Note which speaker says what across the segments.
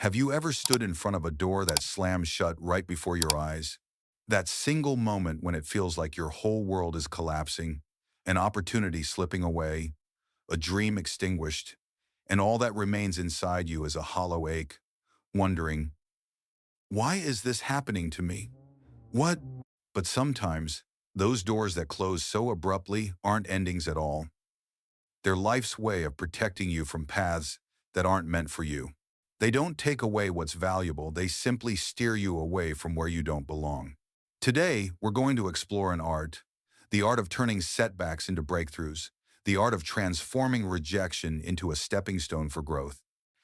Speaker 1: Have you ever stood in front of a door that slams shut right before your eyes? That single moment when it feels like your whole world is collapsing, an opportunity slipping away, a dream extinguished, and all that remains inside you is a hollow ache, wondering, why is this happening to me? What? But sometimes, those doors that close so abruptly aren't endings at all. They're life's way of protecting you from paths that aren't meant for you. They don't take away what's valuable, they simply steer you away from where you don't belong. Today, we're going to explore an art, the art of turning setbacks into breakthroughs, the art of transforming rejection into a stepping stone for growth.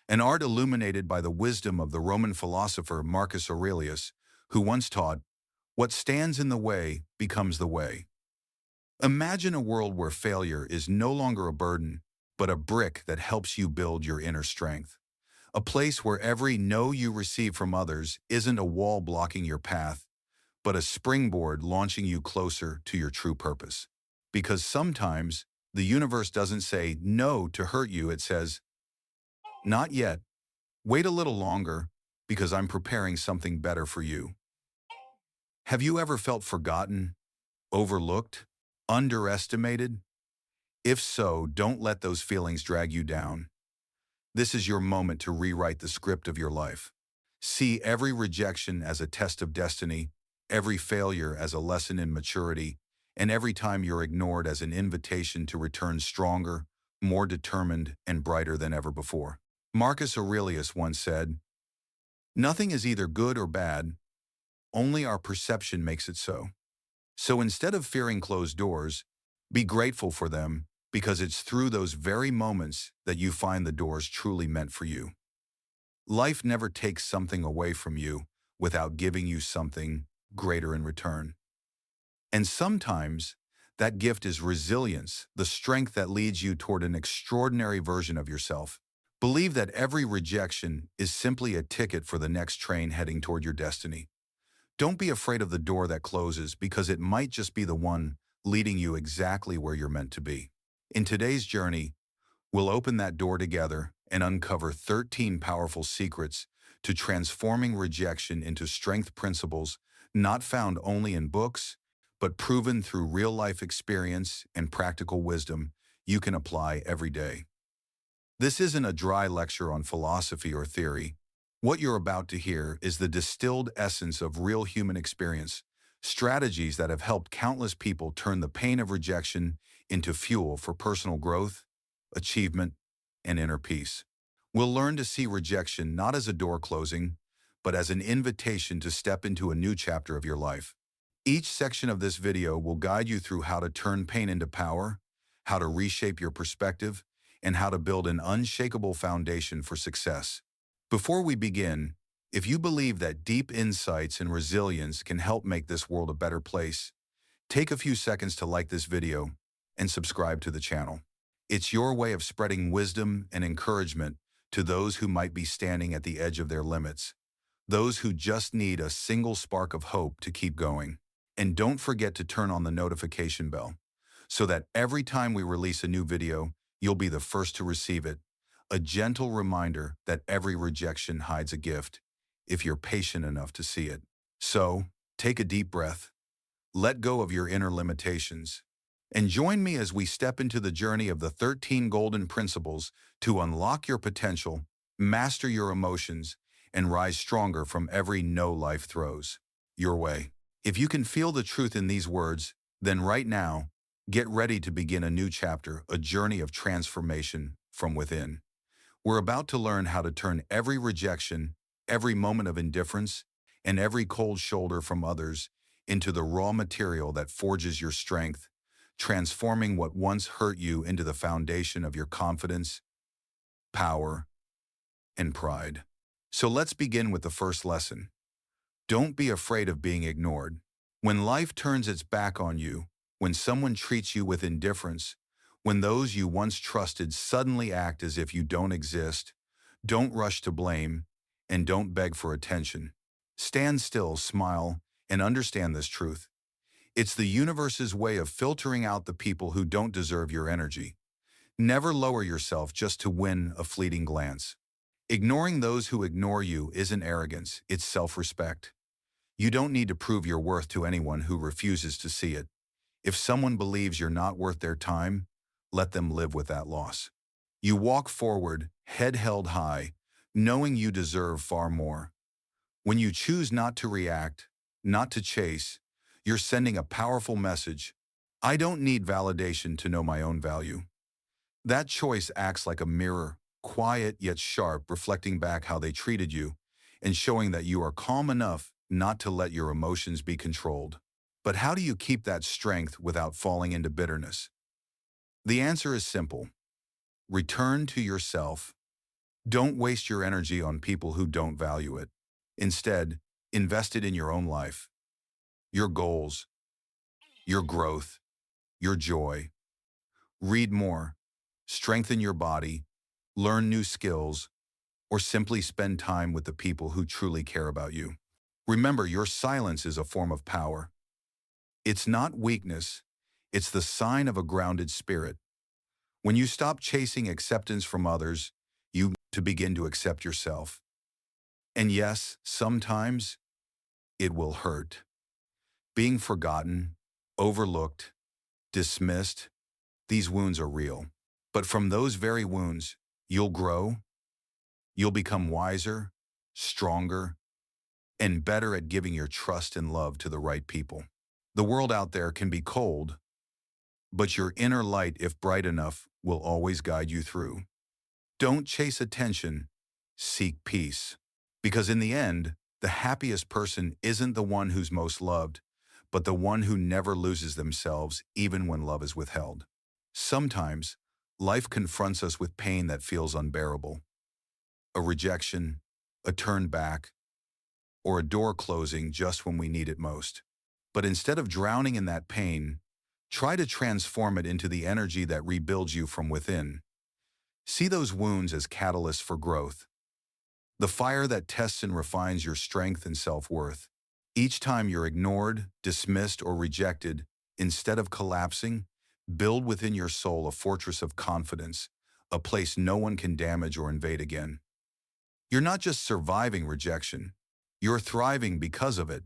Speaker 1: An art illuminated by the wisdom of the Roman philosopher Marcus Aurelius, who once taught, "What stands in the way becomes the way." Imagine a world where failure is no longer a burden, but a brick that helps you build your inner strength. A place where every no you receive from others isn't a wall blocking your path, but a springboard launching you closer to your true purpose. Because sometimes, the universe doesn't say no to hurt you, it says, "Not yet. Wait a little longer, because I'm preparing something better for you." Have you ever felt forgotten, overlooked, underestimated? If so, don't let those feelings drag you down. This is your moment to rewrite the script of your life. See every rejection as a test of destiny, every failure as a lesson in maturity, and every time you're ignored as an invitation to return stronger, more determined, and brighter than ever before. Marcus Aurelius once said, "Nothing is either good or bad, only our perception makes it so." So instead of fearing closed doors, be grateful for them, because it's through those very moments that you find the doors truly meant for you. Life never takes something away from you without giving you something greater in return. And sometimes, that gift is resilience, the strength that leads you toward an extraordinary version of yourself. Believe that every rejection is simply a ticket for the next train heading toward your destiny. Don't be afraid of the door that closes, because it might just be the one leading you exactly where you're meant to be. In today's journey, we'll open that door together and uncover 13 powerful secrets to transforming rejection into strength principles not found only in books, but proven through real-life experience and practical wisdom you can apply every day. This isn't a dry lecture on philosophy or theory. What you're about to hear is the distilled essence of real human experience, strategies that have helped countless people turn the pain of rejection into fuel for personal growth, achievement, and inner peace. We'll learn to see rejection not as a door closing, but as an invitation to step into a new chapter of your life. Each section of this video will guide you through how to turn pain into power, how to reshape your perspective, and how to build an unshakable foundation for success. Before we begin, if you believe that deep insights and resilience can help make this world a better place, take a few seconds to like this video and subscribe to the channel. It's your way of spreading wisdom and encouragement to those who might be standing at the edge of their limits, those who just need a single spark of hope to keep going. And don't forget to turn on the notification bell, so that every time we release a new video, you'll be the first to receive it. A gentle reminder that every rejection hides a gift, if you're patient enough to see it. So, take a deep breath, let go of your inner limitations, and join me as we step into the journey of the 13 golden principles to unlock your potential, master your emotions, and rise stronger from every no life throws your way. If you can feel the truth in these words, then right now, get ready to begin a new chapter, a journey of transformation from within. We're about to learn how to turn every rejection, every moment of indifference, and every cold shoulder from others into the raw material that forges your strength, transforming what once hurt you into the foundation of your confidence, power, and pride. So let's begin with the first lesson. Don't be afraid of being ignored. When life turns its back on you, when someone treats you with indifference, when those you once trusted suddenly act as if you don't exist, don't rush to blame, and don't beg for attention. Stand still, smile, and understand this truth. It's the universe's way of filtering out the people who don't deserve your energy. Never lower yourself just to win a fleeting glance. Ignoring those who ignore you isn't arrogance, it's self-respect. You don't need to prove your worth to anyone who refuses to see it. If someone believes you're not worth their time, let them live with that loss. You walk forward, head held high, knowing you deserve far more. When you choose not to react, not to chase, you're sending a powerful message. I don't need validation to know my own value. That choice acts like a mirror, quiet yet sharp, reflecting back how they treated you and showing that you are calm enough not to let your emotions be controlled. But how do you keep that strength without falling into bitterness? The answer is simple. Return to yourself. Don't waste your energy on people who don't value it. Instead, invest it in your own life, your goals, your growth, your joy. Read more, strengthen your body, learn new skills, or simply spend time with the people who truly care about you. Remember, your silence is a form of power. It's not weakness, it's the sign of a grounded spirit. When you stop chasing acceptance from others, you begin to accept yourself. And yes, sometimes it will hurt. Being forgotten, overlooked, dismissed, these wounds are real. But from those very wounds, you'll grow, you'll become wiser, stronger, and better at giving your trust and love to the right people. The world out there can be cold, but your inner light, if bright enough, will always guide you through. Don't chase attention, seek peace. Because in the end, the happiest person isn't the one who's most loved, but the one who never loses themselves even when love is withheld. Sometimes, life confronts us with pain that feels unbearable. A rejection, a turn back, or a door closing just when we need it most. But instead of drowning in that pain, try to transform it into the energy that rebuilds you from within. See those wounds as catalysts for growth, the fire that tests and refines your strength and self-worth. Each time you're ignored, dismissed, or rejected, instead of collapsing, build within your soul a fortress of confidence, a place no one can damage or invade again. You're not just surviving rejection, you're thriving because of it.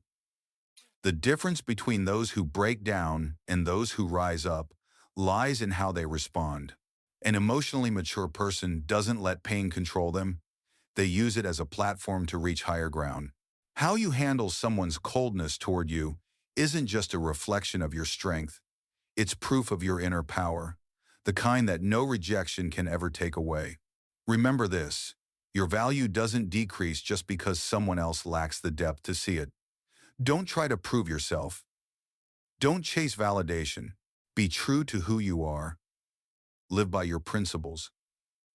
Speaker 1: The difference between those who break down and those who rise up lies in how they respond. An emotionally mature person doesn't let pain control them. They use it as a platform to reach higher ground. How you handle someone's coldness toward you isn't just a reflection of your strength. It's proof of your inner power, the kind that no rejection can ever take away. Remember this, your value doesn't decrease just because someone else lacks the depth to see it. Don't try to prove yourself. Don't chase validation. Be true to who you are. Live by your principles.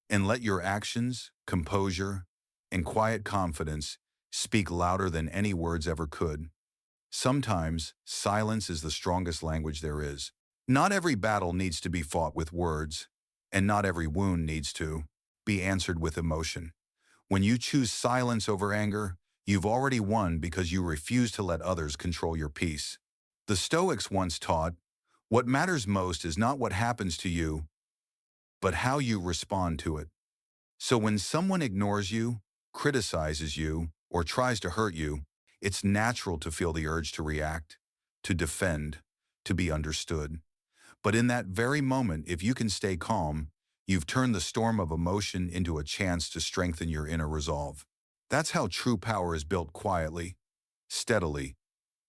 Speaker 1: And let your actions, composure, and quiet confidence speak louder than any words ever could. Sometimes, silence is the strongest language there is. Not every battle needs to be fought with words, and not every wound needs to be answered with emotion. When you choose silence over anger, you've already won because you refuse to let others control your peace. The Stoics once taught, what matters most is not what happens to you, but how you respond to it. So when someone ignores you, criticizes you, or tries to hurt you, it's natural to feel the urge to react, to defend, to be understood. But in that very moment, if you can stay calm, you've turned the storm of emotion into a chance to strengthen your inner resolve. That's how true power is built quietly, steadily,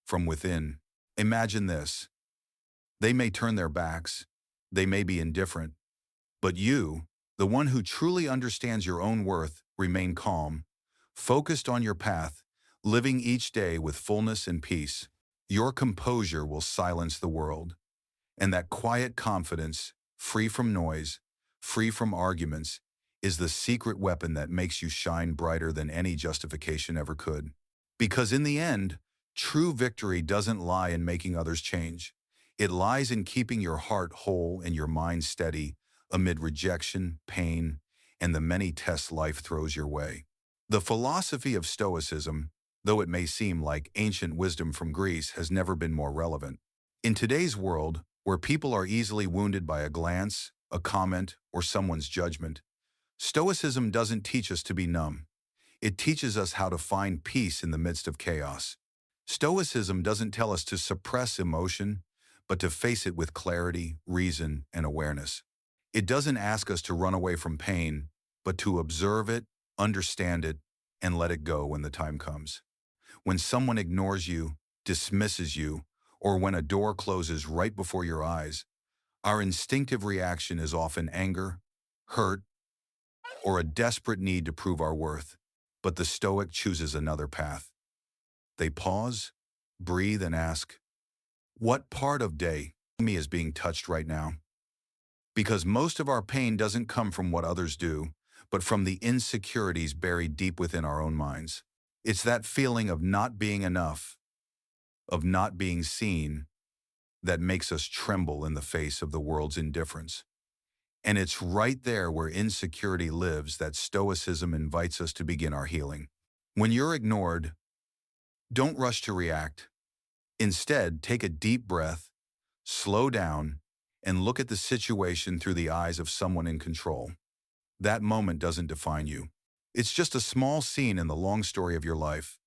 Speaker 1: from within. Imagine this. They may turn their backs, they may be indifferent, but you, the one who truly understands your own worth, remain calm, focused on your path, living each day with fullness and peace. Your composure will silence the world. And that quiet confidence, free from noise, free from arguments, is the secret weapon that makes you shine brighter than any justification ever could. Because in the end, true victory doesn't lie in making others change. It lies in keeping your heart whole and your mind steady amid rejection, pain, and the many tests life throws your way. The philosophy of Stoicism, though it may seem like ancient wisdom from Greece, has never been more relevant. In today's world, where people are easily wounded by a glance, a comment, or someone's judgment, Stoicism doesn't teach us to be numb. It teaches us how to find peace in the midst of chaos. Stoicism doesn't tell us to suppress emotion, but to face it with clarity, reason, and awareness. It doesn't ask us to run away from pain, but to observe it, understand it, and let it go when the time comes. When someone ignores you, dismisses you, or when a door closes right before your eyes, our instinctive reaction is often anger, hurt, or a desperate need to prove our worth. But the Stoic chooses another path. They pause, breathe, and ask, what part of day me is being touched right now? Because most of our pain doesn't come from what others do, but from the insecurities buried deep within our own minds. It's that feeling of not being enough, of not being seen, that makes us tremble in the face of the world's indifference. And it's right there where insecurity lives that Stoicism invites us to begin our healing. When you're ignored, don't rush to react. Instead, take a deep breath, slow down, and look at the situation through the eyes of someone in control. That moment doesn't define you. It's just a small scene in the long story of your life.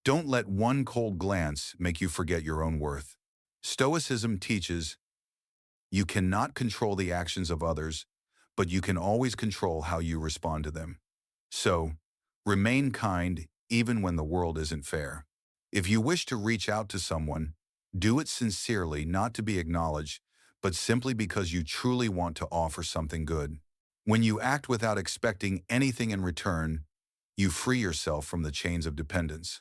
Speaker 1: Don't let one cold glance make you forget your own worth. Stoicism teaches you cannot control the actions of others, but you can always control how you respond to them. So, remain kind even when the world isn't fair. If you wish to reach out to someone, do it sincerely, not to be acknowledged, but simply because you truly want to offer something good. When you act without expecting anything in return, you free yourself from the chains of dependence.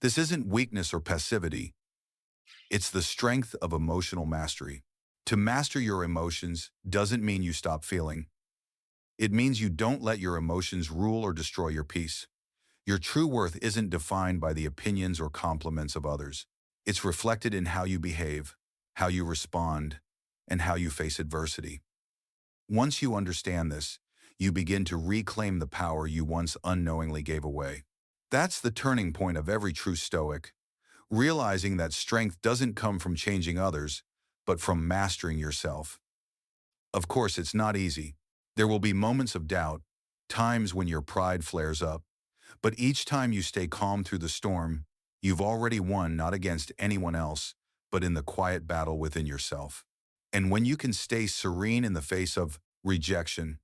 Speaker 1: This isn't weakness or passivity. It's the strength of emotional mastery. To master your emotions doesn't mean you stop feeling. It means you don't let your emotions rule or destroy your peace. Your true worth isn't defined by the opinions or compliments of others. It's reflected in how you behave, how you respond, and how you face adversity. Once you understand this, you begin to reclaim the power you once unknowingly gave away. That's the turning point of every true Stoic, realizing that strength doesn't come from changing others, but from mastering yourself. Of course, it's not easy. There will be moments of doubt, times when your pride flares up, but each time you stay calm through the storm, you've already won, not against anyone else, but in the quiet battle within yourself. And when you can stay serene in the face of rejection,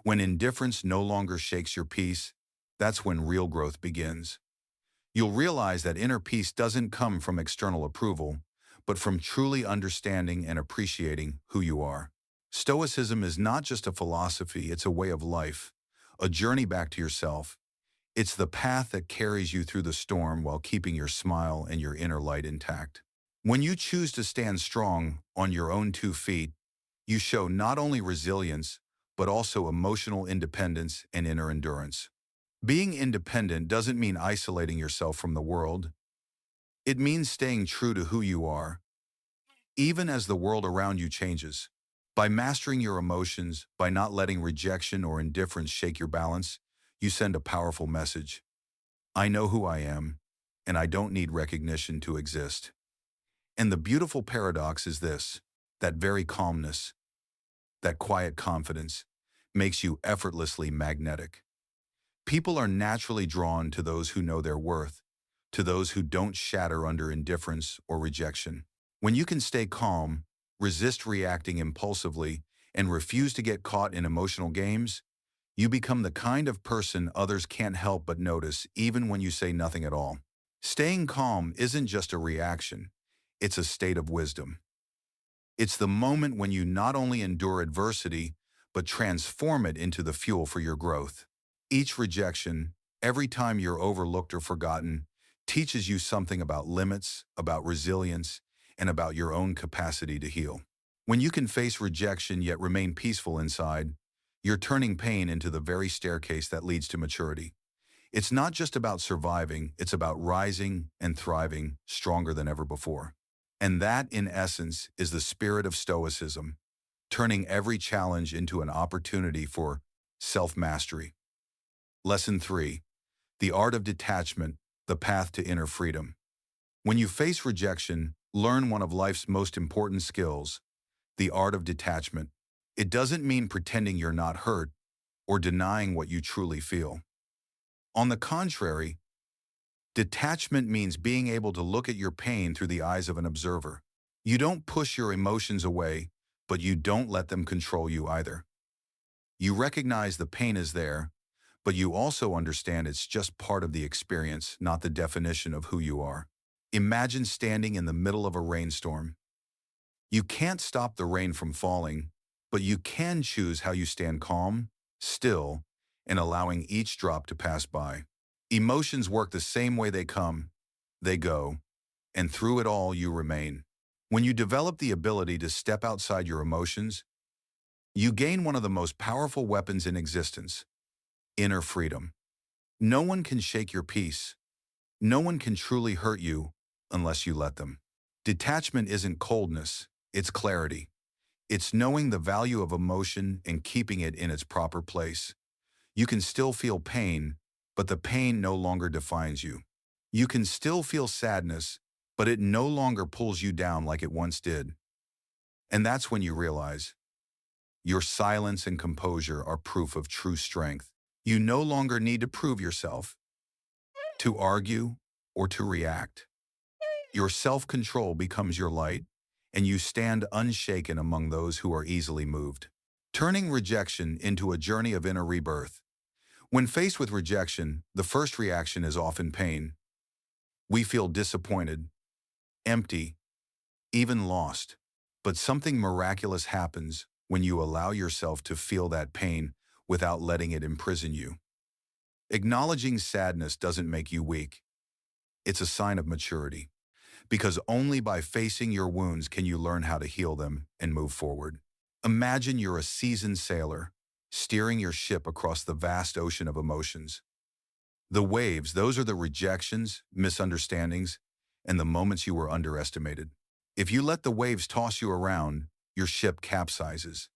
Speaker 1: when indifference no longer shakes your peace, that's when real growth begins. You'll realize that inner peace doesn't come from external approval, but from truly understanding and appreciating who you are. Stoicism is not just a philosophy, it's a way of life, a journey back to yourself. It's the path that carries you through the storm while keeping your smile and your inner light intact. When you choose to stand strong on your own 2 feet, you show not only resilience, but also emotional independence and inner endurance. Being independent doesn't mean isolating yourself from the world. It means staying true to who you are, even as the world around you changes. By mastering your emotions, by not letting rejection or indifference shake your balance, you send a powerful message. I know who I am, and I don't need recognition to exist. And the beautiful paradox is this: that very calmness, that quiet confidence, makes you effortlessly magnetic. People are naturally drawn to those who know their worth, to those who don't shatter under indifference or rejection. When you can stay calm, resist reacting impulsively, and refuse to get caught in emotional games, you become the kind of person others can't help but notice even when you say nothing at all. Staying calm isn't just a reaction, it's a state of wisdom. It's the moment when you not only endure adversity, but transform it into the fuel for your growth. Each rejection, every time you're overlooked or forgotten, teaches you something about limits, about resilience, and about your own capacity to heal. When you can face rejection yet remain peaceful inside, you're turning pain into the very staircase that leads to maturity. It's not just about surviving, it's about rising and thriving stronger than ever before. And that, in essence, is the spirit of Stoicism, turning every challenge into an opportunity for self-mastery. Lesson 3. The art of detachment, the path to inner freedom. When you face rejection, learn one of life's most important skills, the art of detachment. It doesn't mean pretending you're not hurt. or denying what you truly feel. On the contrary, detachment means being able to look at your pain through the eyes of an observer. You don't push your emotions away, but you don't let them control you either. You recognize the pain is there, but you also understand it's just part of the experience, not the definition of who you are. Imagine standing in the middle of a rainstorm. You can't stop the rain from falling, but you can choose how you stand calm, still, and allowing each drop to pass by. Emotions work the same way: they come, they go, and through it all you remain. When you develop the ability to step outside your emotions, you gain one of the most powerful weapons in existence: inner freedom. No one can shake your peace. No one can truly hurt you unless you let them. Detachment isn't coldness, it's clarity. It's knowing the value of emotion and keeping it in its proper place. You can still feel pain, but the pain no longer defines you. You can still feel sadness, but it no longer pulls you down like it once did. And that's when you realize your silence and composure are proof of true strength. You no longer need to prove yourself, to argue, or to react. Your self-control becomes your light, and you stand unshaken among those who are easily moved. Turning rejection into a journey of inner rebirth. When faced with rejection, the first reaction is often pain. We feel disappointed, empty, even lost. But something miraculous happens when you allow yourself to feel that pain without letting it imprison you. Acknowledging sadness doesn't make you weak. It's a sign of maturity, because only by facing your wounds can you learn how to heal them and move forward. Imagine you're a seasoned sailor, steering your ship across the vast ocean of emotions. The waves, those are the rejections, misunderstandings, and the moments you were underestimated. If you let the waves toss you around, your ship capsizes.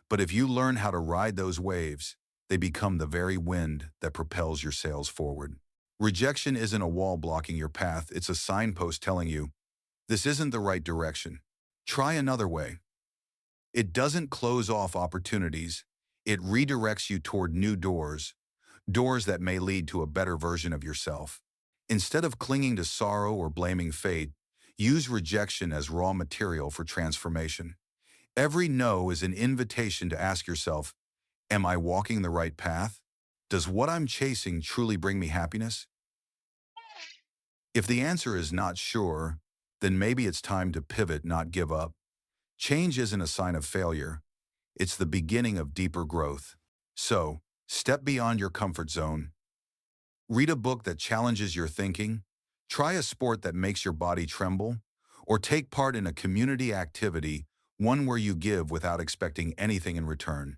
Speaker 1: But if you learn how to ride those waves, they become the very wind that propels your sails forward. Rejection isn't a wall blocking your path, it's a signpost telling you, this isn't the right direction. Try another way. It doesn't close off opportunities, it redirects you toward new doors, doors that may lead to a better version of yourself. Instead of clinging to sorrow or blaming fate, use rejection as raw material for transformation. Every no is an invitation to ask yourself, am I walking the right path? Does what I'm chasing truly bring me happiness? If the answer is not sure, then maybe it's time to pivot, not give up. Change isn't a sign of failure. It's the beginning of deeper growth. So, step beyond your comfort zone. Read a book that challenges your thinking, try a sport that makes your body tremble, or take part in a community activity, one where you give without expecting anything in return.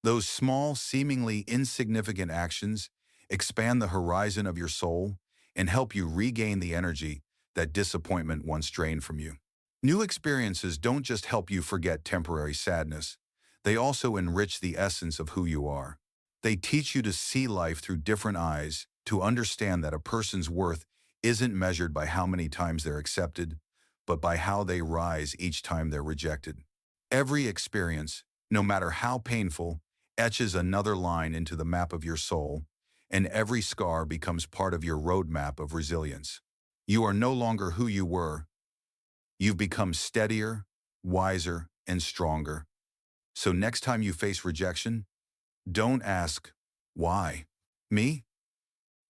Speaker 1: Those small, seemingly insignificant actions expand the horizon of your soul and help you regain the energy that disappointment once drained from you. New experiences don't just help you forget temporary sadness, they also enrich the essence of who you are. They teach you to see life through different eyes, to understand that a person's worth isn't measured by how many times they're accepted, but by how they rise each time they're rejected. Every experience, no matter how painful, etches another line into the map of your soul, and every scar becomes part of your roadmap of resilience. You are no longer who you were. You've become steadier, wiser, and stronger. So next time you face rejection, don't ask, why? Me?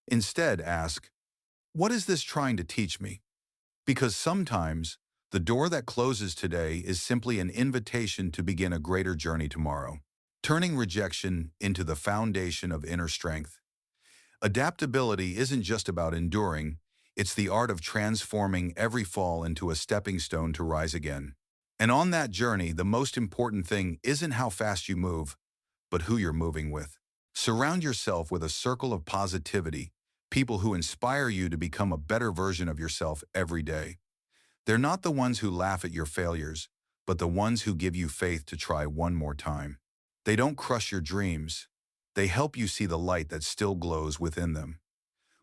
Speaker 1: Instead, ask, what is this trying to teach me? Because sometimes, the door that closes today is simply an invitation to begin a greater journey tomorrow. Turning rejection into the foundation of inner strength. Adaptability isn't just about enduring, it's the art of transforming every fall into a stepping stone to rise again. And on that journey, the most important thing isn't how fast you move, but who you're moving with. Surround yourself with a circle of positivity, people who inspire you to become a better version of yourself every day. They're not the ones who laugh at your failures, but the ones who give you faith to try one more time. They don't crush your dreams. They help you see the light that still glows within them.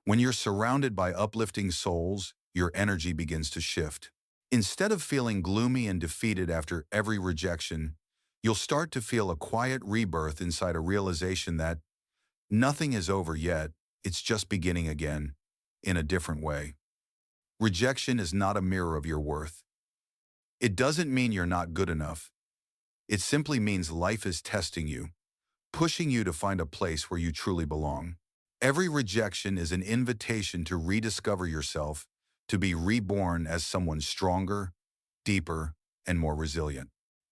Speaker 1: When you're surrounded by uplifting souls, your energy begins to shift. Instead of feeling gloomy and defeated after every rejection, You'll start to feel a quiet rebirth inside a realization that nothing is over yet, it's just beginning again, in a different way. Rejection is not a mirror of your worth. It doesn't mean you're not good enough. It simply means life is testing you, pushing you to find a place where you truly belong. Every rejection is an invitation to rediscover yourself, to be reborn as someone stronger, deeper, and more resilient.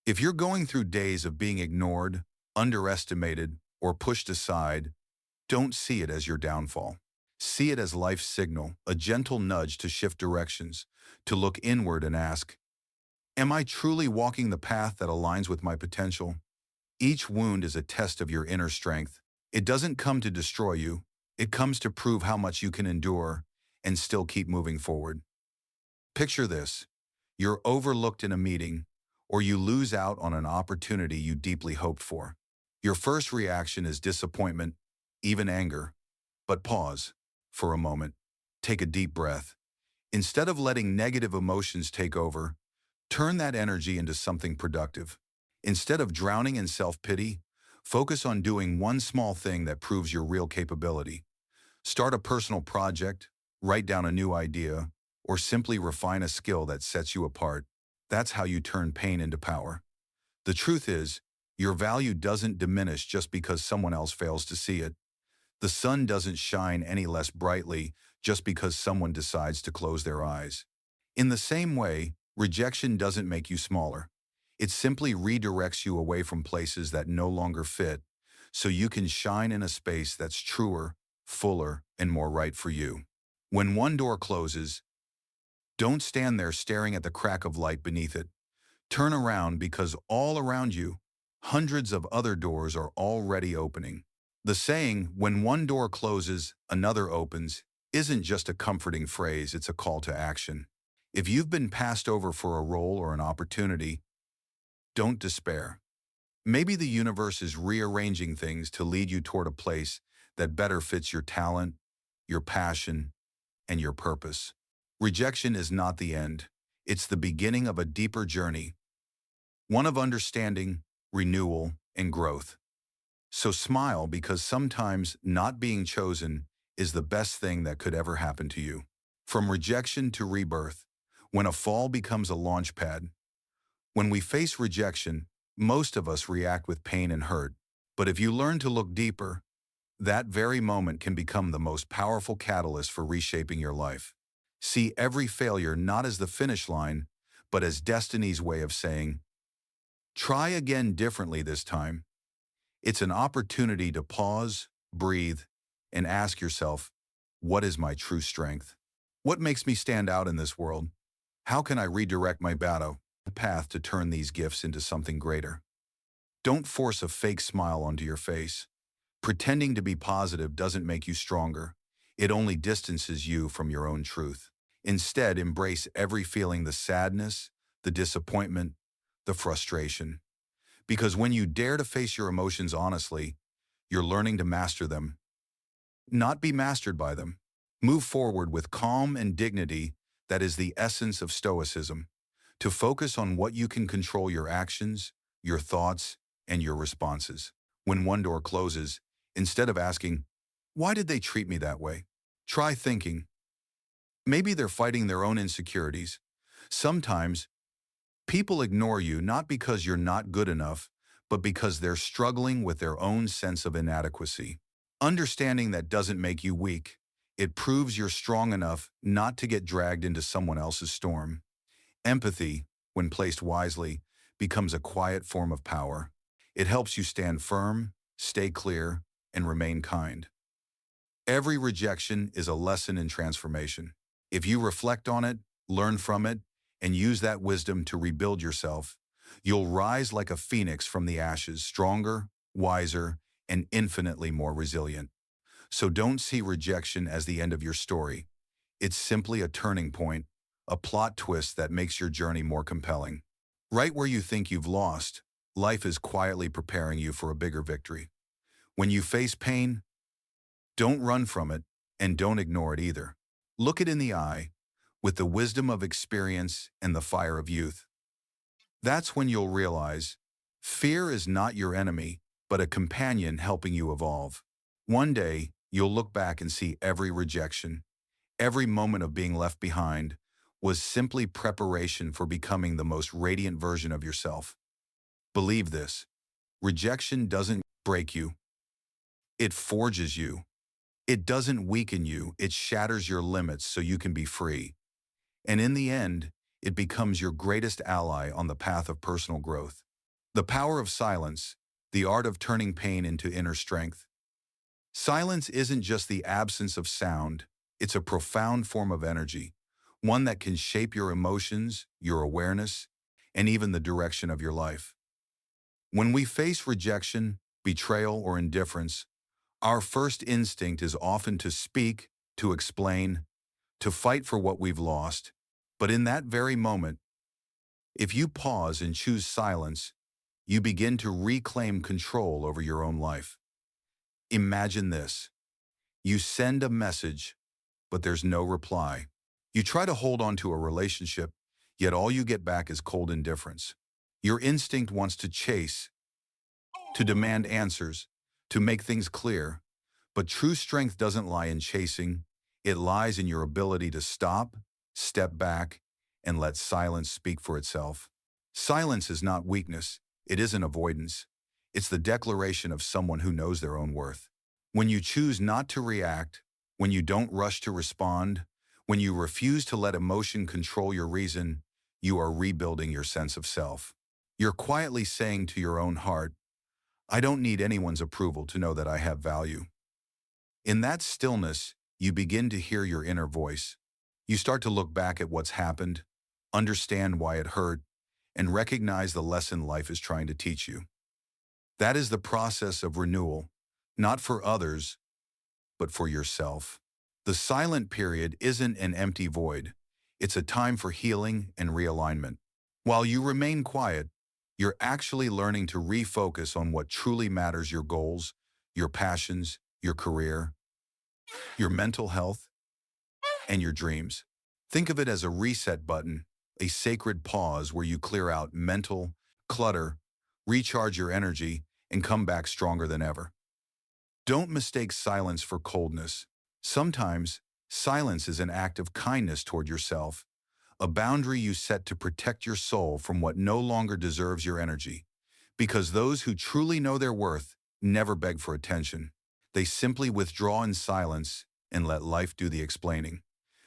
Speaker 1: If you're going through days of being ignored, underestimated, or pushed aside, don't see it as your downfall. See it as life's signal, a gentle nudge to shift directions, to look inward and ask, am I truly walking the path that aligns with my potential? Each wound is a test of your inner strength. It doesn't come to destroy you. It comes to prove how much you can endure and still keep moving forward. Picture this. You're overlooked in a meeting, or you lose out on an opportunity you deeply hoped for. Your first reaction is disappointment, even anger. But pause for a moment. Take a deep breath. Instead of letting negative emotions take over, turn that energy into something productive. Instead of drowning in self-pity, focus on doing one small thing that proves your real capability. Start a personal project, write down a new idea, or simply refine a skill that sets you apart. That's how you turn pain into power. The truth is, your value doesn't diminish just because someone else fails to see it. The sun doesn't shine any less brightly just because someone decides to close their eyes. In the same way, rejection doesn't make you smaller. It simply redirects you away from places that no longer fit, so you can shine in a space that's truer, fuller, and more right for you. When one door closes, don't stand there staring at the crack of light beneath it. Turn around, because all around you, hundreds of other doors are already opening. The saying, when one door closes, another opens, isn't just a comforting phrase, it's a call to action. If you've been passed over for a role or an opportunity, don't despair. Maybe the universe is rearranging things to lead you toward a place that better fits your talent, your passion, and your purpose. Rejection is not the end. It's the beginning of a deeper journey, one of understanding, renewal, and growth. So smile, because sometimes not being chosen is the best thing that could ever happen to you. From rejection to rebirth, when a fall becomes a launch pad. When we face rejection, most of us react with pain and hurt. But if you learn to look deeper, that very moment can become the most powerful catalyst for reshaping your life. See every failure not as the finish line, but as destiny's way of saying, try again differently this time. It's an opportunity to pause, breathe, and ask yourself, what is my true strength? What makes me stand out in this world? How can I redirect my path to turn these gifts into something greater? Don't force a fake smile onto your face. Pretending to be positive doesn't make you stronger. It only distances you from your own truth. Instead, embrace every feeling, the sadness, the disappointment, the frustration. Because when you dare to face your emotions honestly, you're learning to master them, not be mastered by them. Move forward with calm and dignity. That is the essence of Stoicism. To focus on what you can control: your actions, your thoughts, and your responses. When one door closes, instead of asking, why did they treat me that way? Try thinking, maybe they're fighting their own insecurities. Sometimes, people ignore you not because you're not good enough, but because they're struggling with their own sense of inadequacy. Understanding that doesn't make you weak. It proves you're strong enough not to get dragged into someone else's storm. Empathy, when placed wisely, becomes a quiet form of power. It helps you stand firm, stay clear, and remain kind. Every rejection is a lesson in transformation. If you reflect on it, learn from it, and use that wisdom to rebuild yourself, you'll rise like a phoenix from the ashes, stronger, wiser, and infinitely more resilient. So don't see rejection as the end of your story. It's simply a turning point, a plot twist that makes your journey more compelling. Right where you think you've lost, life is quietly preparing you for a bigger victory. When you face pain, don't run from it, and don't ignore it either. Look it in the eye, with the wisdom of experience and the fire of youth. That's when you'll realize Fear is not your enemy, but a companion helping you evolve. One day, you'll look back and see every rejection, every moment of being left behind, was simply preparation for becoming the most radiant version of yourself. Believe this: rejection doesn't break you, it forges you. It doesn't weaken you, it shatters your limits so you can be free. And in the end, it becomes your greatest ally on the path of personal growth. The power of silence, the art of turning pain into inner strength. Silence isn't just the absence of sound, it's a profound form of energy, one that can shape your emotions, your awareness, and even the direction of your life. When we face rejection, betrayal, or indifference, our first instinct is often to speak, to explain, to fight for what we've lost. But in that very moment, if you pause and choose silence, you begin to reclaim control over your own life. Imagine this. You send a message, but there's no reply. You try to hold on to a relationship, yet all you get back is cold indifference. Your instinct wants to chase, to demand answers, to make things clear. But true strength doesn't lie in chasing. It lies in your ability to stop, step back, and let silence speak for itself. Silence is not weakness. It isn't avoidance. It's the declaration of someone who knows their own worth. When you choose not to react, when you don't rush to respond, when you refuse to let emotion control your reason, you are rebuilding your sense of self. You're quietly saying to your own heart, I don't need anyone's approval to know that I have value. In that stillness, you begin to hear your inner voice. You start to look back at what's happened, understand why it hurt, and recognize the lesson life is trying to teach you. That is the process of renewal, not for others, but for yourself. The silent period isn't an empty void. It's a time for healing and realignment. While you remain quiet, you're actually learning to refocus on what truly matters: your goals, your passions, your career, your mental health, and your dreams. Think of it as a reset button, a sacred pause where you clear out mental clutter, recharge your energy, and come back stronger than ever. Don't mistake silence for coldness. Sometimes, silence is an act of kindness toward yourself, a boundary you set to protect your soul from what no longer deserves your energy. Because those who truly know their worth never beg for attention. They simply withdraw in silence and let life do the explaining.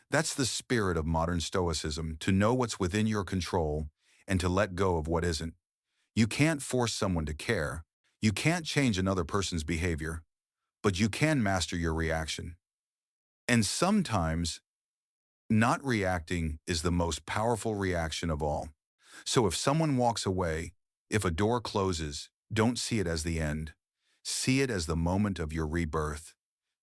Speaker 1: That's the spirit of modern Stoicism: to know what's within your control and to let go of what isn't. You can't force someone to care. You can't change another person's behavior, but you can master your reaction. And sometimes, not reacting is the most powerful reaction of all. So if someone walks away, if a door closes, don't see it as the end. See it as the moment of your rebirth.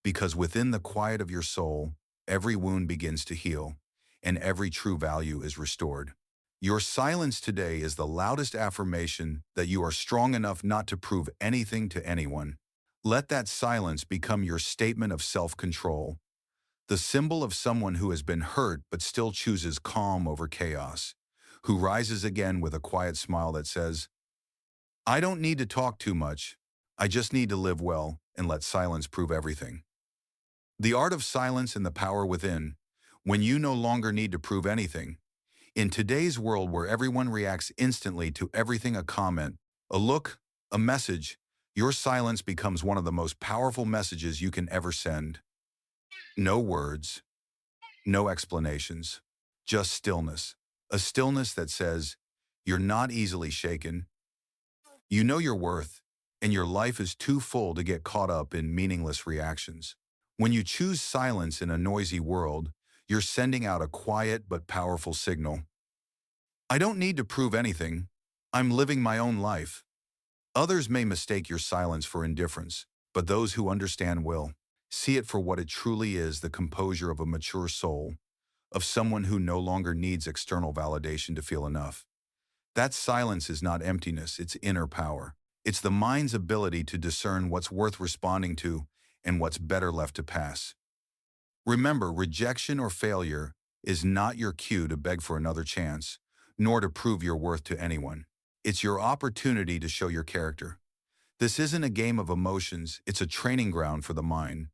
Speaker 1: Because within the quiet of your soul, every wound begins to heal, and every true value is restored. Your silence today is the loudest affirmation that you are strong enough not to prove anything to anyone. Let that silence become your statement of self-control, the symbol of someone who has been hurt but still chooses calm over chaos, who rises again with a quiet smile that says, I don't need to talk too much, I just need to live well and let silence prove everything. The art of silence and the power within, when you no longer need to prove anything. In today's world where everyone reacts instantly to everything: a comment, a look, a message, your silence becomes one of the most powerful messages you can ever send. No words, no explanations, just stillness. A stillness that says, you're not easily shaken, you know your worth, and your life is too full to get caught up in meaningless reactions. When you choose silence in a noisy world, you're sending out a quiet but powerful signal. I don't need to prove anything. I'm living my own life. Others may mistake your silence for indifference, but those who understand will see it for what it truly is: the composure of a mature soul, of someone who no longer needs external validation to feel enough. That silence is not emptiness, it's inner power. It's the mind's ability to discern what's worth responding to and what's better left to pass. Remember, rejection or failure is not your cue to beg for another chance, nor to prove your worth to anyone. It's your opportunity to show your character. This isn't a game of emotions, it's a training ground for the mind.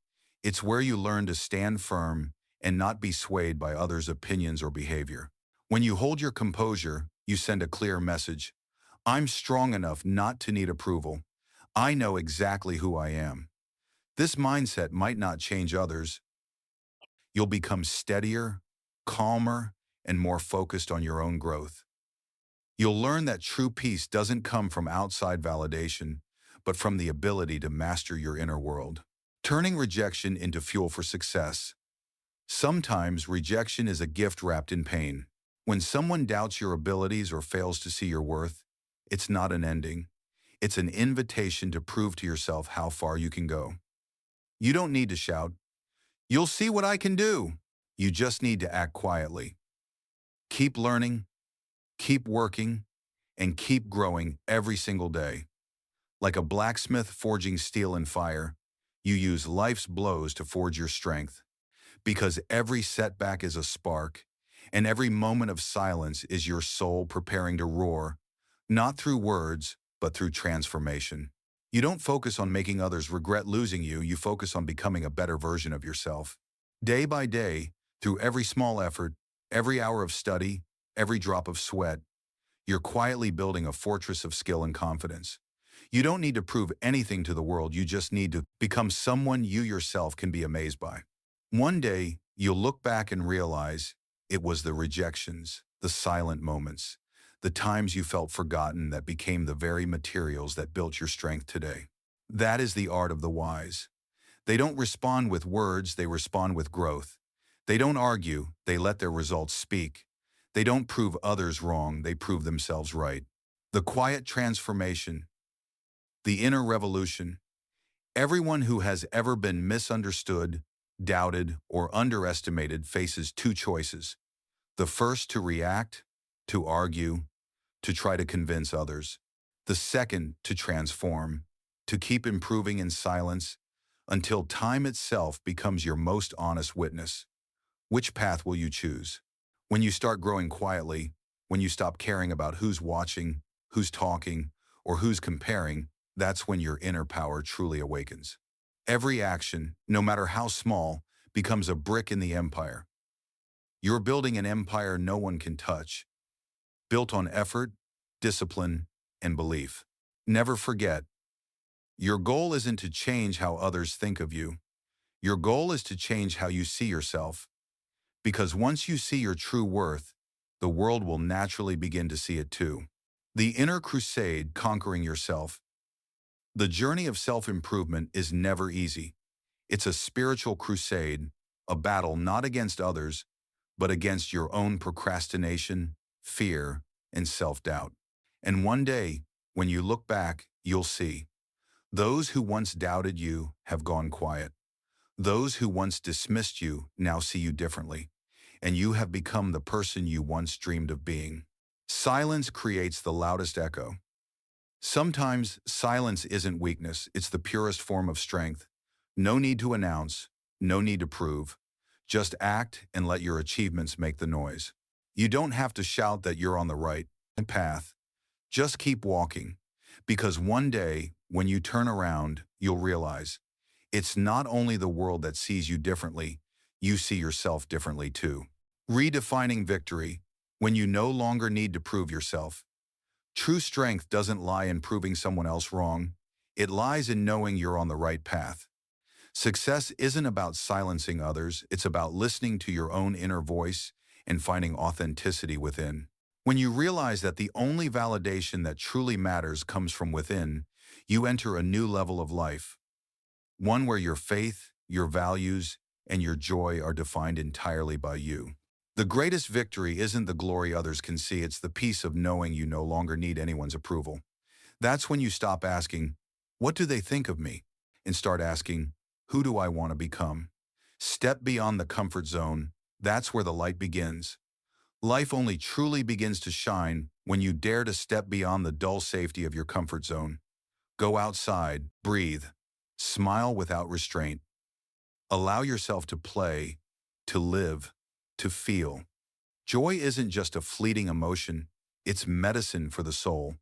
Speaker 1: It's where you learn to stand firm and not be swayed by others' opinions or behavior. When you hold your composure, you send a clear message. I'm strong enough not to need approval. I know exactly who I am. This mindset might not change others. You'll become steadier, calmer, and more focused on your own growth. You'll learn that true peace doesn't come from outside validation, but from the ability to master your inner world. Turning rejection into fuel for success. Sometimes rejection is a gift wrapped in pain. When someone doubts your abilities or fails to see your worth, it's not an ending. It's an invitation to prove to yourself how far you can go. You don't need to shout, "You'll see what I can do." You just need to act quietly. Keep learning, keep working, and keep growing every single day. Like a blacksmith forging steel in fire, you use life's blows to forge your strength. Because every setback is a spark, and every moment of silence is your soul preparing to roar, not through words, but through transformation. You don't focus on making others regret losing you, you focus on becoming a better version of yourself. Day by day, through every small effort, every hour of study, every drop of sweat, you're quietly building a fortress of skill and confidence. You don't need to prove anything to the world, you just need to become someone you yourself can be amazed by. One day, you'll look back and realize it was the rejections, the silent moments, the times you felt forgotten that became the very materials that built your strength today. That is the art of the wise. They don't respond with words, they respond with growth. They don't argue, they let their results speak. They don't prove others wrong, they prove themselves right. The quiet transformation, the inner revolution. Everyone who has ever been misunderstood, doubted, or underestimated faces two choices. The first to react, to argue, to try to convince others. The second to transform, to keep improving in silence until time itself becomes your most honest witness. Which path will you choose? When you start growing quietly, when you stop caring about who's watching, who's talking, or who's comparing, that's when your inner power truly awakens. Every action, no matter how small, becomes a brick in the empire. You're building an empire no one can touch, built on effort, discipline, and belief. Never forget, your goal isn't to change how others think of you. Your goal is to change how you see yourself. Because once you see your true worth, the world will naturally begin to see it too. The inner crusade, conquering yourself. The journey of self-improvement is never easy. It's a spiritual crusade, a battle not against others, but against your own procrastination, fear, and self-doubt. And one day, when you look back, you'll see. Those who once doubted you have gone quiet. Those who once dismissed you now see you differently. And you have become the person you once dreamed of being. Silence creates the loudest echo. Sometimes silence isn't weakness, it's the purest form of strength. No need to announce, no need to prove. Just act and let your achievements make the noise. You don't have to shout that you're on the right path. Just keep walking. Because one day, when you turn around, you'll realize it's not only the world that sees you differently, you see yourself differently too. Redefining victory, when you no longer need to prove yourself. True strength doesn't lie in proving someone else wrong. It lies in knowing you're on the right path. Success isn't about silencing others, it's about listening to your own inner voice and finding authenticity within. When you realize that the only validation that truly matters comes from within, you enter a new level of life. One where your faith, your values, and your joy are defined entirely by you. The greatest victory isn't the glory others can see, it's the peace of knowing you no longer need anyone's approval. That's when you stop asking, "What do they think of me?" and start asking, "Who do I want to become?" Step beyond the comfort zone. That's where the light begins. Life only truly begins to shine when you dare to step beyond the dull safety of your comfort zone. Go outside, breathe, smile without restraint. Allow yourself to play, to live, to feel. Joy isn't just a fleeting emotion, it's medicine for the soul.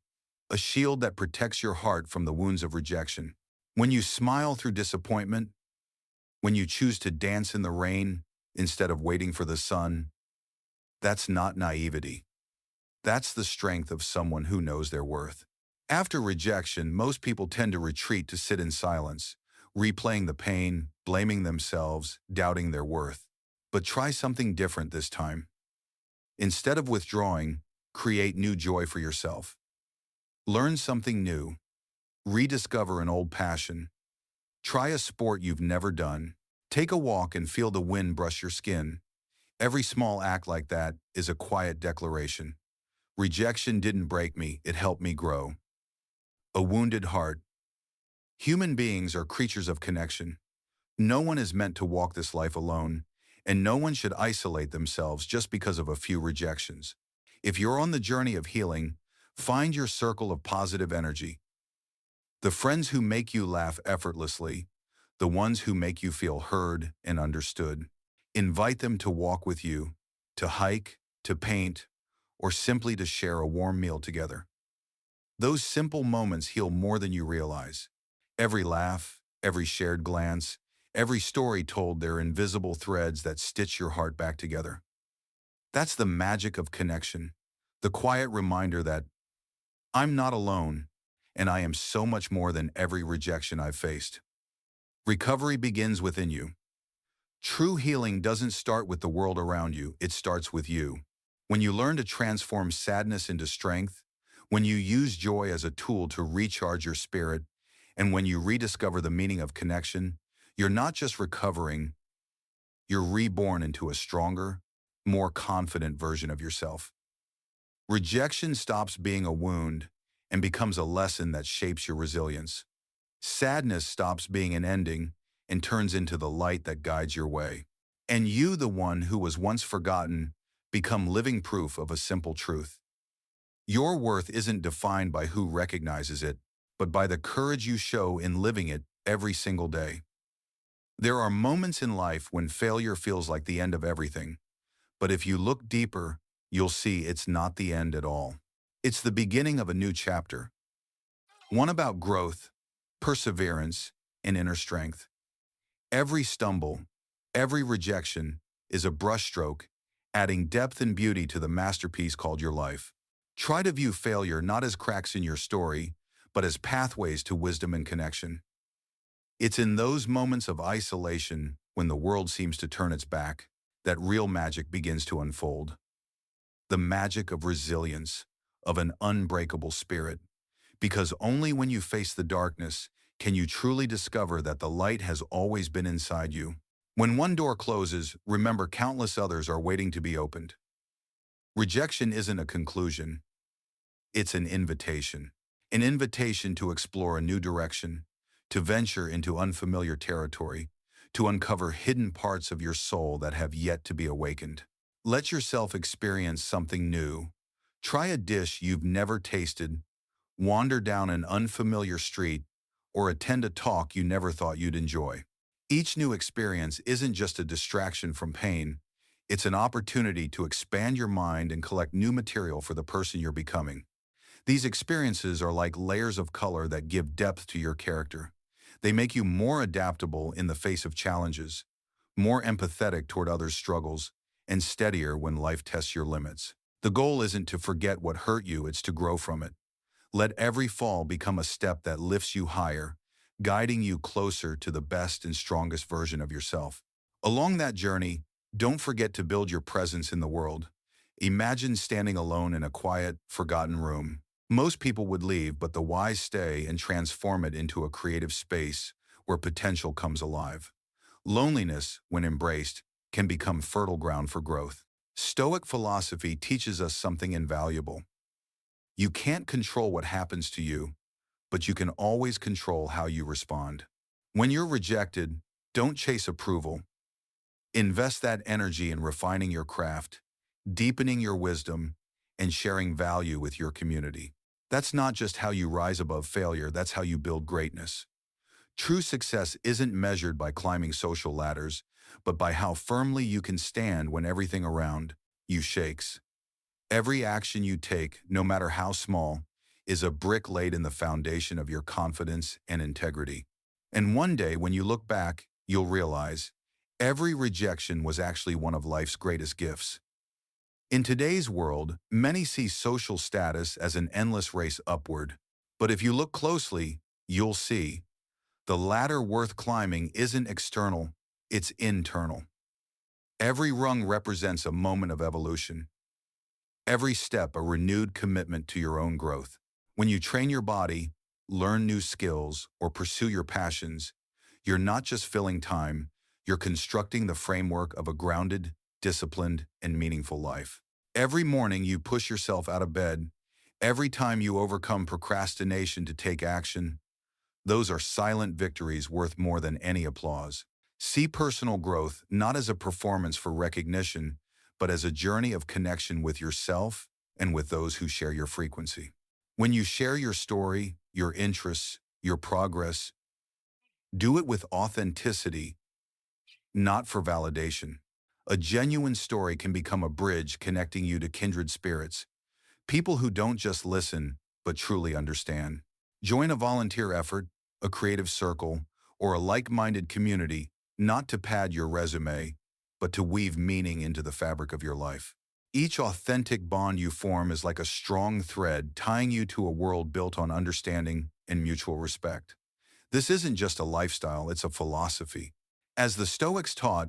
Speaker 1: a shield that protects your heart from the wounds of rejection. When you smile through disappointment, when you choose to dance in the rain instead of waiting for the sun, that's not naivety. That's the strength of someone who knows their worth. After rejection, most people tend to retreat to sit in silence, replaying the pain, blaming themselves, doubting their worth. But try something different this time. Instead of withdrawing, create new joy for yourself. Learn something new. Rediscover an old passion. Try a sport you've never done. Take a walk and feel the wind brush your skin. Every small act like that is a quiet declaration. Rejection didn't break me, it helped me grow. A wounded heart. Human beings are creatures of connection. No one is meant to walk this life alone, and no one should isolate themselves just because of a few rejections. If you're on the journey of healing, find your circle of positive energy. The friends who make you laugh effortlessly, the ones who make you feel heard and understood. Invite them to walk with you, to hike, to paint, or simply to share a warm meal together. Those simple moments heal more than you realize. Every laugh, every shared glance, every story told, they're invisible threads that stitch your heart back together. That's the magic of connection, the quiet reminder that I'm not alone, and I am so much more than every rejection I've faced. Recovery begins within you. True healing doesn't start with the world around you, it starts with you. When you learn to transform sadness into strength, when you use joy as a tool to recharge your spirit, and when you rediscover the meaning of connection, you're not just recovering, you're reborn into a stronger, more confident version of yourself. Rejection stops being a wound and becomes a lesson that shapes your resilience. Sadness stops being an ending and turns into the light that guides your way. And you, the one who was once forgotten, become living proof of a simple truth. Your worth isn't defined by who recognizes it, but by the courage you show in living it every single day. There are moments in life when failure feels like the end of everything, but if you look deeper, you'll see it's not the end at all. It's the beginning of a new chapter, one about growth, perseverance, and inner strength. Every stumble, every rejection is a brushstroke, adding depth and beauty to the masterpiece called your life. Try to view failure not as cracks in your story, but as pathways to wisdom and connection. It's in those moments of isolation, when the world seems to turn its back, that real magic begins to unfold. The magic of resilience, of an unbreakable spirit. Because only when you face the darkness can you truly discover that the light has always been inside you. When one door closes, remember countless others are waiting to be opened. Rejection isn't a conclusion. It's an invitation. An invitation to explore a new direction, to venture into unfamiliar territory, to uncover hidden parts of your soul that have yet to be awakened. Let yourself experience something new. Try a dish you've never tasted, wander down an unfamiliar street, or attend a talk you never thought you'd enjoy. Each new experience isn't just a distraction from pain, it's an opportunity to expand your mind and collect new material for the person you're becoming. These experiences are like layers of color that give depth to your character. They make you more adaptable in the face of challenges, more empathetic toward others' struggles, and steadier when life tests your limits. The goal isn't to forget what hurt you, it's to grow from it. Let every fall become a step that lifts you higher, guiding you closer to the best and strongest version of yourself. Along that journey, don't forget to build your presence in the world. Imagine standing alone in a quiet, forgotten room. Most people would leave, but the wise stay and transform it into a creative space where potential comes alive. Loneliness, when embraced, can become fertile ground for growth. Stoic philosophy teaches us something invaluable. You can't control what happens to you, but you can always control how you respond. When you're rejected, don't chase approval. Invest that energy in refining your craft, deepening your wisdom, and sharing value with your community. That's not just how you rise above failure, that's how you build greatness. True success isn't measured by climbing social ladders, but by how firmly you can stand when everything around you shakes. Every action you take, no matter how small, is a brick laid in the foundation of your confidence and integrity. And one day, when you look back, you'll realize every rejection was actually one of life's greatest gifts. In today's world, many see social status as an endless race upward. But if you look closely, you'll see the ladder worth climbing isn't external, it's internal. Every rung represents a moment of evolution. Every step a renewed commitment to your own growth. When you train your body, learn new skills, or pursue your passions, you're not just filling time, you're constructing the framework of a grounded, disciplined, and meaningful life. Every morning you push yourself out of bed, every time you overcome procrastination to take action, those are silent victories worth more than any applause. See personal growth not as a performance for recognition, but as a journey of connection with yourself and with those who share your frequency. When you share your story, your interests, your progress, do it with authenticity, not for validation. A genuine story can become a bridge connecting you to kindred spirits, people who don't just listen, but truly understand. Join a volunteer effort, a creative circle, or a like-minded community, not to pad your resume, but to weave meaning into the fabric of your life. Each authentic bond you form is like a strong thread tying you to a world built on understanding and mutual respect. This isn't just a lifestyle, it's a philosophy. As the Stoics taught,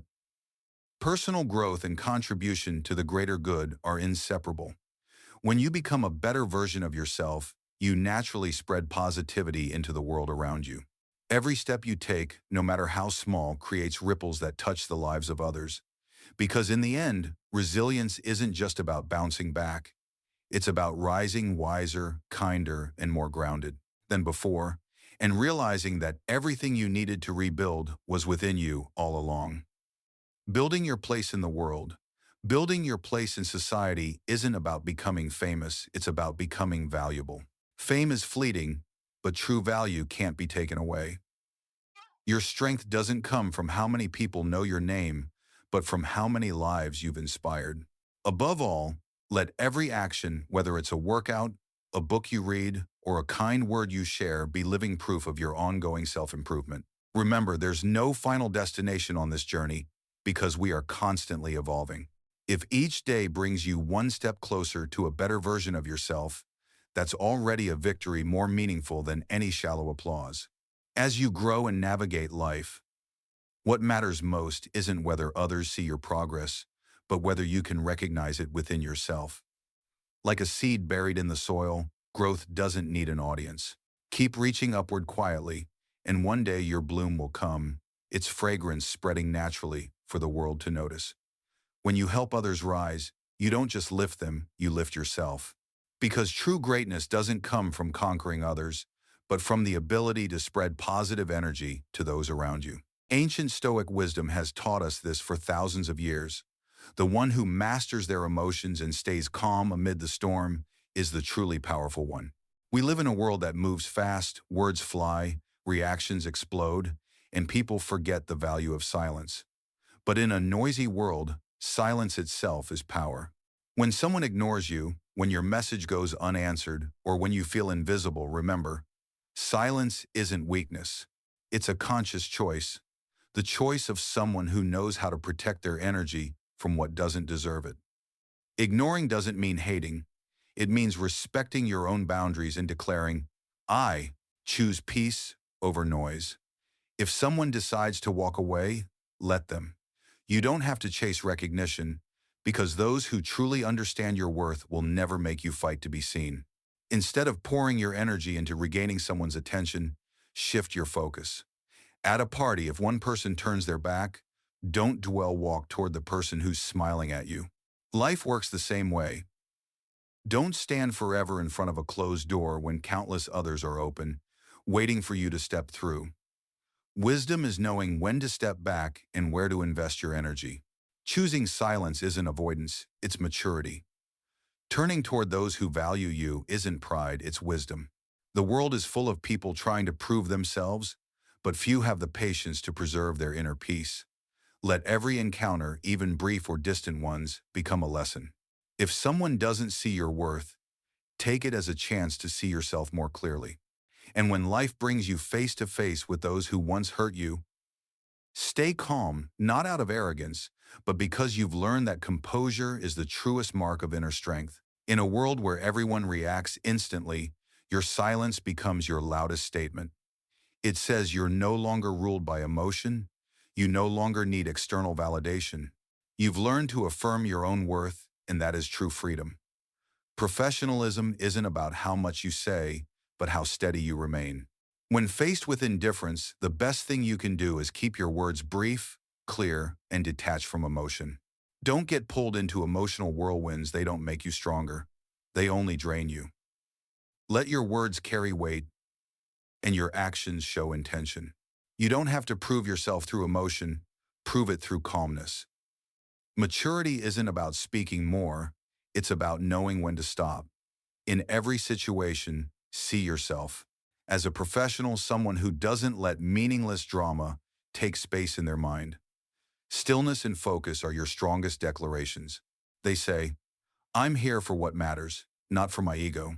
Speaker 1: personal growth and contribution to the greater good are inseparable. When you become a better version of yourself, you naturally spread positivity into the world around you. Every step you take, no matter how small, creates ripples that touch the lives of others. Because in the end, resilience isn't just about bouncing back. It's about rising wiser, kinder, and more grounded than before, and realizing that everything you needed to rebuild was within you all along. Building your place in the world. Building your place in society isn't about becoming famous, it's about becoming valuable. Fame is fleeting, but true value can't be taken away. Your strength doesn't come from how many people know your name, but from how many lives you've inspired. Above all, let every action, whether it's a workout, a book you read, or a kind word you share, be living proof of your ongoing self-improvement. Remember, there's no final destination on this journey because we are constantly evolving. If each day brings you one step closer to a better version of yourself, that's already a victory more meaningful than any shallow applause. As you grow and navigate life, what matters most isn't whether others see your progress, but whether you can recognize it within yourself. Like a seed buried in the soil, growth doesn't need an audience. Keep reaching upward quietly, and one day your bloom will come, its fragrance spreading naturally for the world to notice. When you help others rise, you don't just lift them, you lift yourself. Because true greatness doesn't come from conquering others, but from the ability to spread positive energy to those around you. Ancient Stoic wisdom has taught us this for thousands of years. The one who masters their emotions and stays calm amid the storm is the truly powerful one. We live in a world that moves fast, words fly, reactions explode, and people forget the value of silence. But in a noisy world, silence itself is power. When someone ignores you, when your message goes unanswered, or when you feel invisible, remember, silence isn't weakness. It's a conscious choice. The choice of someone who knows how to protect their energy from what doesn't deserve it. Ignoring doesn't mean hating. It means respecting your own boundaries and declaring, I choose peace over noise. If someone decides to walk away, let them. You don't have to chase recognition, because those who truly understand your worth will never make you fight to be seen. Instead of pouring your energy into regaining someone's attention, shift your focus. At a party, if one person turns their back, don't dwell, walk toward the person who's smiling at you. Life works the same way. Don't stand forever in front of a closed door when countless others are open, waiting for you to step through. Wisdom is knowing when to step back and where to invest your energy. Choosing silence isn't avoidance, it's maturity. Turning toward those who value you isn't pride, it's wisdom. The world is full of people trying to prove themselves, but few have the patience to preserve their inner peace. Let every encounter, even brief or distant ones, become a lesson. If someone doesn't see your worth, Take it as a chance to see yourself more clearly. And when life brings you face to face with those who once hurt you, stay calm, not out of arrogance, but because you've learned that composure is the truest mark of inner strength. In a world where everyone reacts instantly, your silence becomes your loudest statement. It says you're no longer ruled by emotion. You no longer need external validation. You've learned to affirm your own worth, and that is true freedom. Professionalism isn't about how much you say, but how steady you remain. When faced with indifference, the best thing you can do is keep your words brief, clear, and detached from emotion. Don't get pulled into emotional whirlwinds. They don't make you stronger. They only drain you. Let your words carry weight and your actions show intention. You don't have to prove yourself through emotion. Prove it through calmness. Maturity isn't about speaking more. It's about knowing when to stop. In every situation, see yourself as a professional, someone who doesn't let meaningless drama take space in their mind. Stillness and focus are your strongest declarations. They say, I'm here for what matters, not for my ego.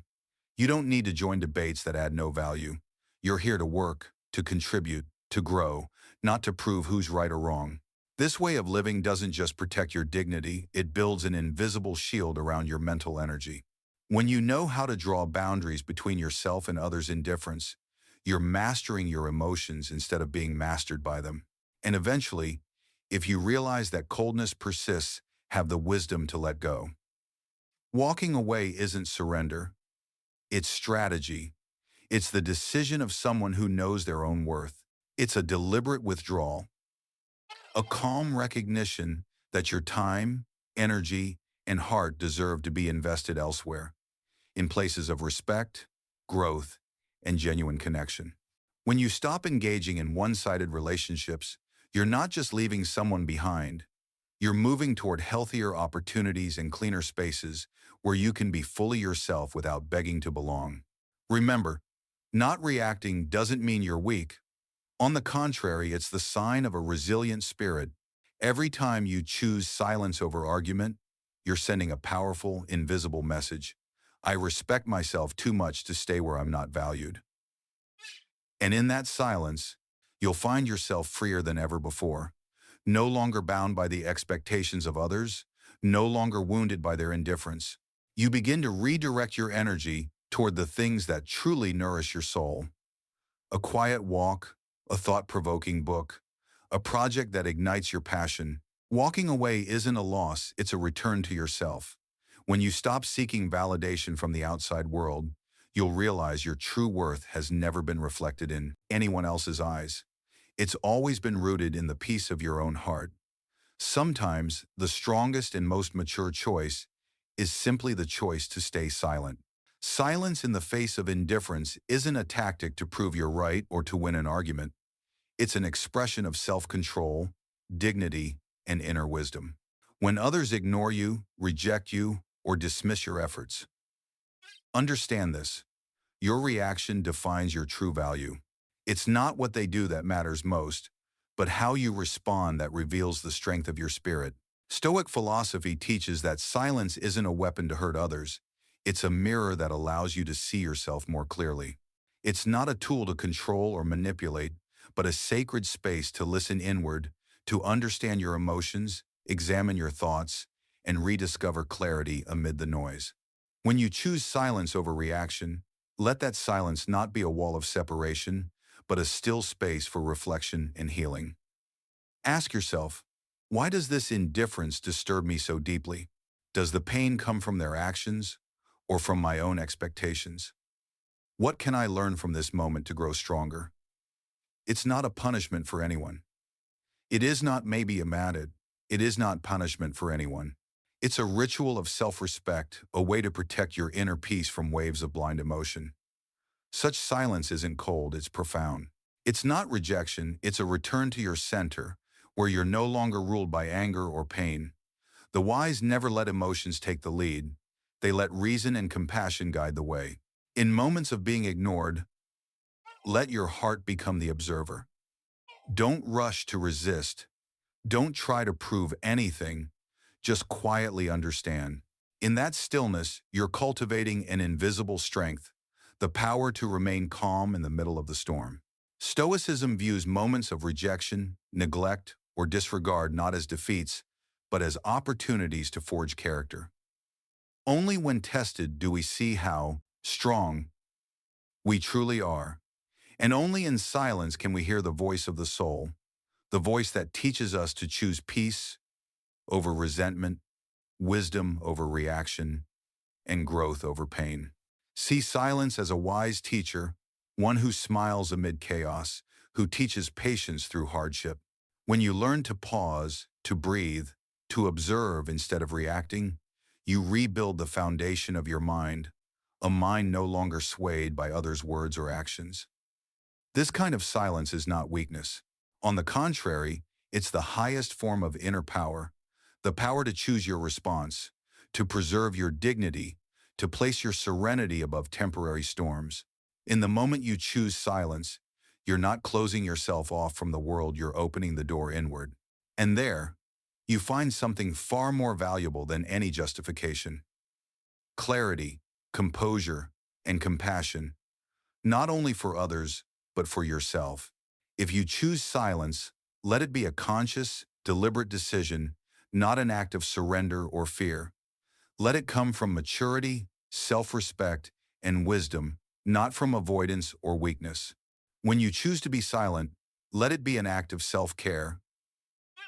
Speaker 1: You don't need to join debates that add no value. You're here to work, to contribute, to grow, not to prove who's right or wrong. This way of living doesn't just protect your dignity, it builds an invisible shield around your mental energy. When you know how to draw boundaries between yourself and others' indifference, you're mastering your emotions instead of being mastered by them. And eventually, if you realize that coldness persists, have the wisdom to let go. Walking away isn't surrender, it's strategy. It's the decision of someone who knows their own worth. It's a deliberate withdrawal, a calm recognition that your time, energy, and heart deserve to be invested elsewhere, in places of respect, growth, and genuine connection. When you stop engaging in one-sided relationships, you're not just leaving someone behind, you're moving toward healthier opportunities and cleaner spaces where you can be fully yourself without begging to belong. Remember, not reacting doesn't mean you're weak. On the contrary, it's the sign of a resilient spirit. Every time you choose silence over argument, you're sending a powerful, invisible message. I respect myself too much to stay where I'm not valued. And in that silence, you'll find yourself freer than ever before. No longer bound by the expectations of others, no longer wounded by their indifference. You begin to redirect your energy toward the things that truly nourish your soul. A quiet walk, a thought-provoking book, a project that ignites your passion. Walking away isn't a loss, it's a return to yourself. When you stop seeking validation from the outside world, you'll realize your true worth has never been reflected in anyone else's eyes. It's always been rooted in the peace of your own heart. Sometimes, the strongest and most mature choice is simply the choice to stay silent. Silence in the face of indifference isn't a tactic to prove you're right or to win an argument. It's an expression of self-control, dignity, and inner wisdom. When others ignore you, reject you, or dismiss your efforts, understand this. Your reaction defines your true value. It's not what they do that matters most, but how you respond that reveals the strength of your spirit. Stoic philosophy teaches that silence isn't a weapon to hurt others. It's a mirror that allows you to see yourself more clearly. It's not a tool to control or manipulate, but a sacred space to listen inward, to understand your emotions, examine your thoughts, and rediscover clarity amid the noise. When you choose silence over reaction, let that silence not be a wall of separation, but a still space for reflection and healing. Ask yourself, why does this indifference disturb me so deeply? Does the pain come from their actions or from my own expectations? What can I learn from this moment to grow stronger? It's not a punishment for anyone. It is not maybe a mad. It is not punishment for anyone. It's a ritual of self-respect, a way to protect your inner peace from waves of blind emotion. Such silence isn't cold, it's profound. It's not rejection, it's a return to your center, where you're no longer ruled by anger or pain. The wise never let emotions take the lead. They let reason and compassion guide the way. In moments of being ignored, let your heart become the observer. Don't rush to resist. Don't try to prove anything. Just quietly understand. In that stillness, you're cultivating an invisible strength, the power to remain calm in the middle of the storm. Stoicism views moments of rejection, neglect, or disregard not as defeats, but as opportunities to forge character. Only when tested do we see how strong we truly are, and only in silence can we hear the voice of the soul, the voice that teaches us to choose peace over resentment, wisdom over reaction, and growth over pain. See silence as a wise teacher, one who smiles amid chaos, who teaches patience through hardship. When you learn to pause, to breathe, to observe instead of reacting, you rebuild the foundation of your mind, a mind no longer swayed by others' words or actions. This kind of silence is not weakness. On the contrary, it's the highest form of inner power, the power to choose your response, to preserve your dignity, to place your serenity above temporary storms. In the moment you choose silence, you're not closing yourself off from the world, you're opening the door inward. And there, you find something far more valuable than any justification: clarity, composure, and compassion, not only for others, but for yourself. If you choose silence, let it be a conscious, deliberate decision, not an act of surrender or fear. Let it come from maturity, self-respect, and wisdom, not from avoidance or weakness. When you choose to be silent, let it be an act of self-care,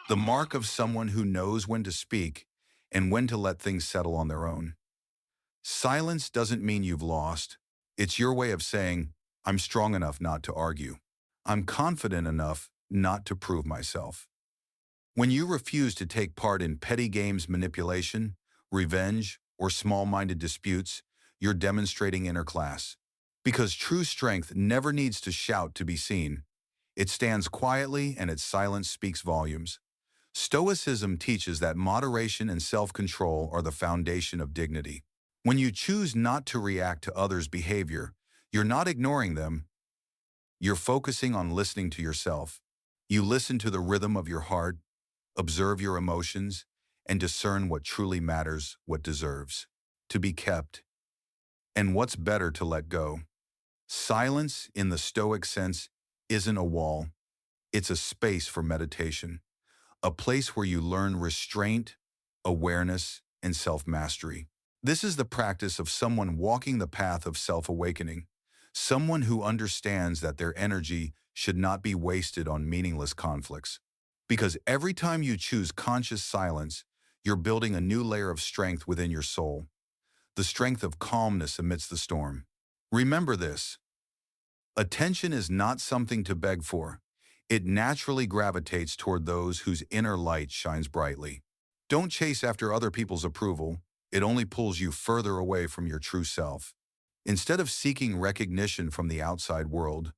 Speaker 1: the mark of someone who knows when to speak and when to let things settle on their own. Silence doesn't mean you've lost. It's your way of saying, I'm strong enough not to argue. I'm confident enough not to prove myself. When you refuse to take part in petty games, manipulation, revenge, or small-minded disputes, you're demonstrating inner class. Because true strength never needs to shout to be seen. It stands quietly and its silence speaks volumes. Stoicism teaches that moderation and self-control are the foundation of dignity. When you choose not to react to others' behavior, you're not ignoring them. You're focusing on listening to yourself. You listen to the rhythm of your heart, observe your emotions, and discern what truly matters, what deserves to be kept, and what's better to let go. Silence, in the Stoic sense, isn't a wall. It's a space for meditation, a place where you learn restraint, awareness, and self-mastery. This is the practice of someone walking the path of self-awakening, someone who understands that their energy should not be wasted on meaningless conflicts. Because every time you choose conscious silence, you're building a new layer of strength within your soul, the strength of calmness amidst the storm. Remember this: attention is not something to beg for. It naturally gravitates toward those whose inner light shines brightly. Don't chase after other people's approval. It only pulls you further away from your true self. Instead of seeking recognition from the outside world,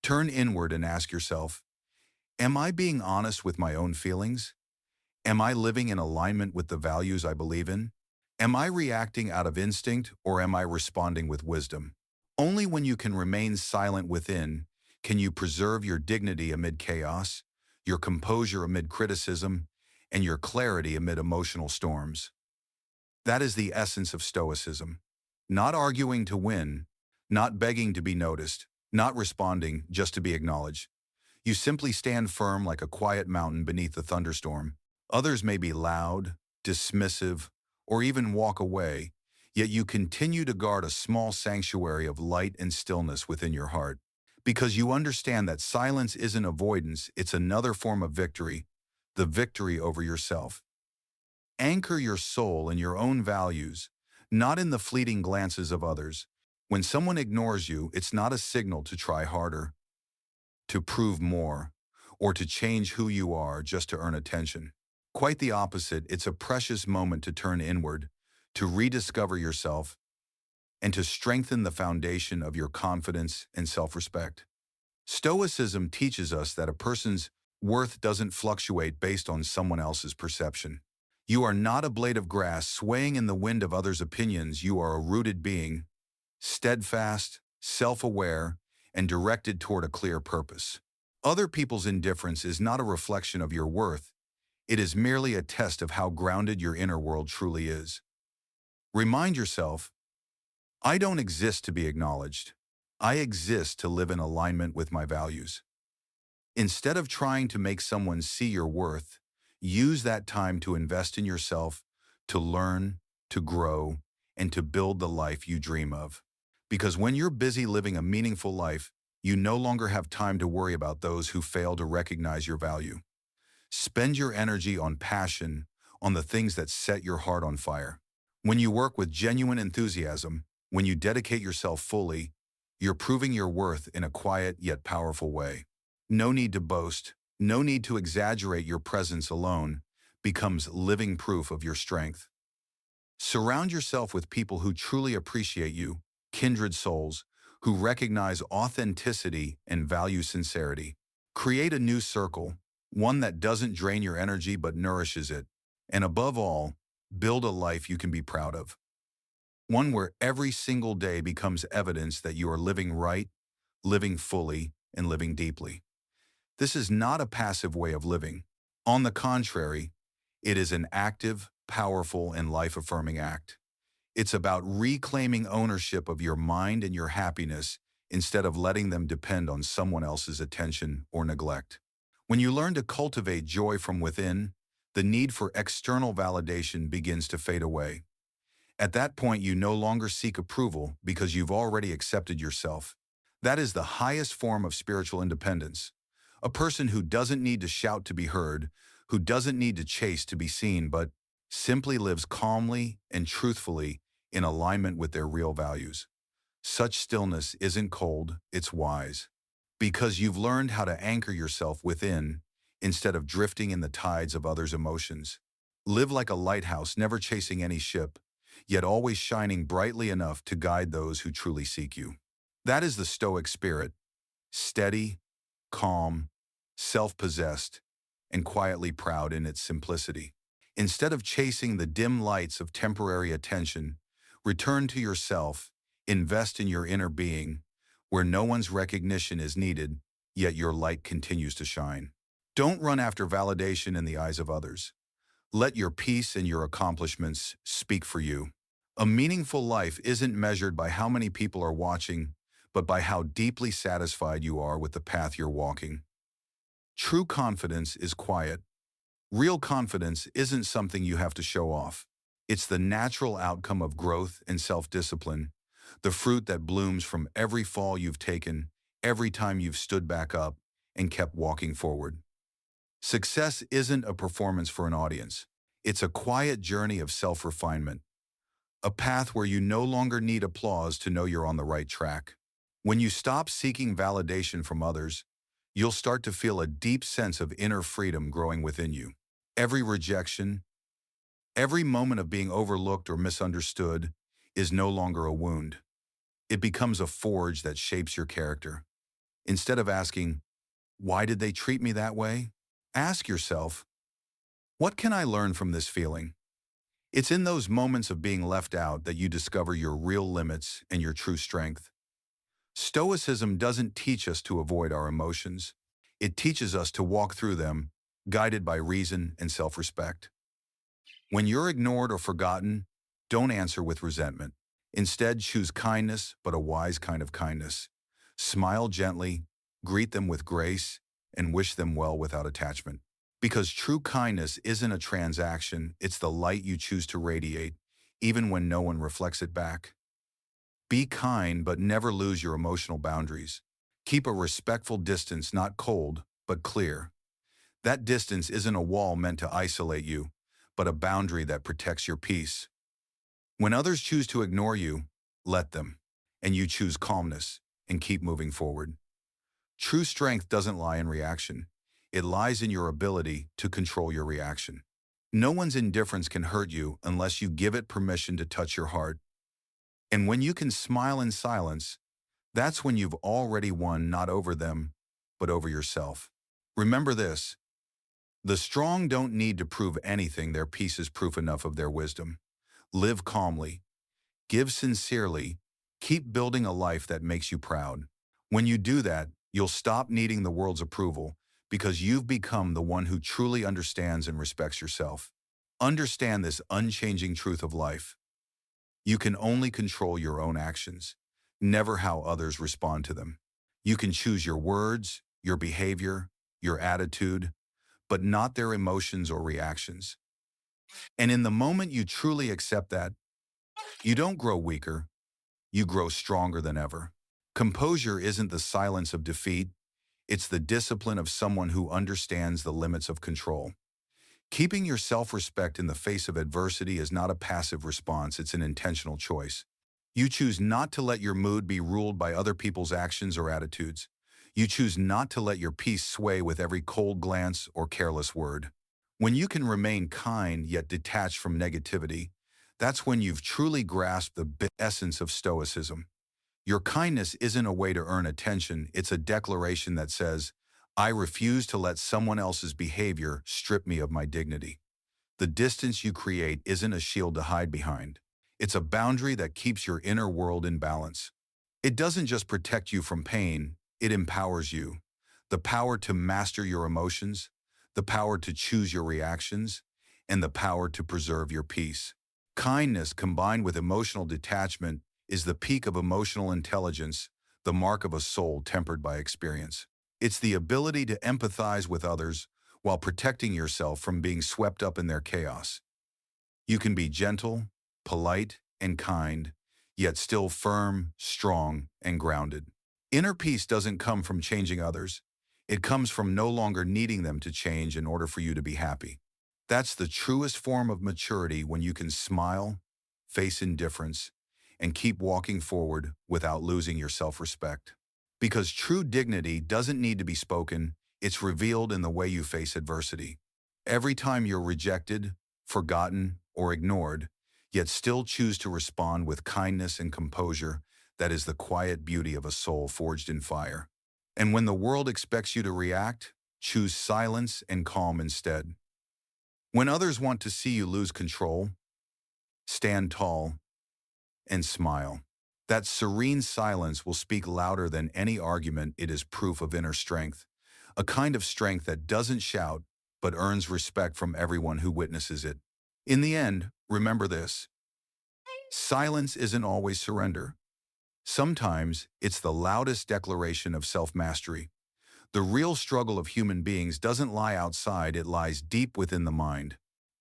Speaker 1: turn inward and ask yourself, am I being honest with my own feelings? Am I living in alignment with the values I believe in? Am I reacting out of instinct, or am I responding with wisdom? Only when you can remain silent within can you preserve your dignity amid chaos, your composure amid criticism, and your clarity amid emotional storms. That is the essence of Stoicism. Not arguing to win, not begging to be noticed, not responding just to be acknowledged. You simply stand firm like a quiet mountain beneath the thunderstorm. Others may be loud, dismissive, or even walk away, yet you continue to guard a small sanctuary of light and stillness within your heart. Because you understand that silence isn't avoidance, it's another form of victory, the victory over yourself. Anchor your soul in your own values, not in the fleeting glances of others. When someone ignores you, it's not a signal to try harder, to prove more, or to change who you are just to earn attention. Quite the opposite, it's a precious moment to turn inward, to rediscover yourself, and to strengthen the foundation of your confidence and self-respect. Stoicism teaches us that a person's worth doesn't fluctuate based on someone else's perception. You are not a blade of grass swaying in the wind of others' opinions. You are a rooted being, steadfast, self-aware, and directed toward a clear purpose. Other people's indifference is not a reflection of your worth. It is merely a test of how grounded your inner world truly is. Remind yourself, I don't exist to be acknowledged. I exist to live in alignment with my values. Instead of trying to make someone see your worth, use that time to invest in yourself, to learn, to grow, and to build the life you dream of. Because when you're busy living a meaningful life, you no longer have time to worry about those who fail to recognize your value. Spend your energy on passion, on the things that set your heart on fire. When you work with genuine enthusiasm, when you dedicate yourself fully, you're proving your worth in a quiet yet powerful way. No need to boast, no need to exaggerate. Your presence alone becomes living proof of your strength. Surround yourself with people who truly appreciate you, kindred souls, who recognize authenticity and value sincerity. Create a new circle, one that doesn't drain your energy but nourishes it. And above all, build a life you can be proud of. One where every single day becomes evidence that you are living right, living fully, and living deeply. This is not a passive way of living. On the contrary, it is an active, powerful, and life-affirming act. It's about reclaiming ownership of your mind and your happiness instead of letting them depend on someone else's attention or neglect. When you learn to cultivate joy from within, the need for external validation begins to fade away. At that point, you no longer seek approval because you've already accepted yourself. That is the highest form of spiritual independence. A person who doesn't need to shout to be heard, who doesn't need to chase to be seen, but simply lives calmly and truthfully in alignment with their real values. Such stillness isn't cold, it's wise. Because you've learned how to anchor yourself within instead of drifting in the tides of others' emotions. Live like a lighthouse, never chasing any ship, yet always shining brightly enough to guide those who truly seek you. That is the Stoic spirit, steady, calm, self-possessed, and quietly proud in its simplicity. Instead of chasing the dim lights of temporary attention, return to yourself, invest in your inner being, where no one's recognition is needed, yet your light continues to shine. Don't run after validation in the eyes of others. Let your peace and your accomplishments speak for you. A meaningful life isn't measured by how many people are watching, but by how deeply satisfied you are with the path you're walking. True confidence is quiet. Real confidence isn't something you have to show off. It's the natural outcome of growth and self-discipline, the fruit that blooms from every fall you've taken, every time you've stood back up and kept walking forward. Success isn't a performance for an audience. It's a quiet journey of self-refinement, a path where you no longer need applause to know you're on the right track. When you stop seeking validation from others, you'll start to feel a deep sense of inner freedom growing within you. Every rejection, every moment of being overlooked or misunderstood is no longer a wound. It becomes a forge that shapes your character. Instead of asking, why did they treat me that way? Ask yourself, what can I learn from this feeling? It's in those moments of being left out that you discover your real limits and your true strength. Stoicism doesn't teach us to avoid our emotions. It teaches us to walk through them, guided by reason and self-respect. When you're ignored or forgotten, don't answer with resentment. Instead, choose kindness, but a wise kind of kindness. Smile gently, greet them with grace, and wish them well without attachment. Because true kindness isn't a transaction, it's the light you choose to radiate, even when no one reflects it back. Be kind, but never lose your emotional boundaries. Keep a respectful distance, not cold, but clear. That distance isn't a wall meant to isolate you, but a boundary that protects your peace. When others choose to ignore you, let them, and you choose calmness and keep moving forward. True strength doesn't lie in reaction. It lies in your ability to control your reaction. No one's indifference can hurt you unless you give it permission to touch your heart. And when you can smile in silence, that's when you've already won, not over them, but over yourself. Remember this: the strong don't need to prove anything. Their peace is proof enough of their wisdom. Live calmly, give sincerely, keep building a life that makes you proud. When you do that, you'll stop needing the world's approval because you've become the one who truly understands and respects yourself. Understand this unchanging truth of life. You can only control your own actions, never how others respond to them. You can choose your words, your behavior, your attitude, but not their emotions or reactions. And in the moment you truly accept that, you don't grow weaker, you grow stronger than ever. Composure isn't the silence of defeat, it's the discipline of someone who understands the limits of control. Keeping your self-respect in the face of adversity is not a passive response, it's an intentional choice. You choose not to let your mood be ruled by other people's actions or attitudes. You choose not to let your peace sway with every cold glance or careless word. When you can remain kind yet detached from negativity, that's when you've truly grasped the essence of Stoicism. Your kindness isn't a way to earn attention, it's a declaration that says, I refuse to let someone else's behavior strip me of my dignity. The distance you create isn't a shield to hide behind. It's a boundary that keeps your inner world in balance. It doesn't just protect you from pain, it empowers you. The power to master your emotions, the power to choose your reactions, and the power to preserve your peace. Kindness combined with emotional detachment is the peak of emotional intelligence, the mark of a soul tempered by experience. It's the ability to empathize with others while protecting yourself from being swept up in their chaos. You can be gentle, polite, and kind, yet still firm, strong, and grounded. Inner peace doesn't come from changing others. It comes from no longer needing them to change in order for you to be happy. That's the truest form of maturity, when you can smile, face indifference, and keep walking forward without losing your self-respect. Because true dignity doesn't need to be spoken, it's revealed in the way you face adversity. Every time you're rejected, forgotten, or ignored, yet still choose to respond with kindness and composure, that is the quiet beauty of a soul forged in fire. And when the world expects you to react, choose silence and calm instead. When others want to see you lose control, stand tall and smile. That serene silence will speak louder than any argument. It is proof of inner strength, a kind of strength that doesn't shout but earns respect from everyone who witnesses it. In the end, remember this: silence isn't always surrender. Sometimes it's the loudest declaration of self-mastery. The real struggle of human beings doesn't lie outside, it lies deep within the mind.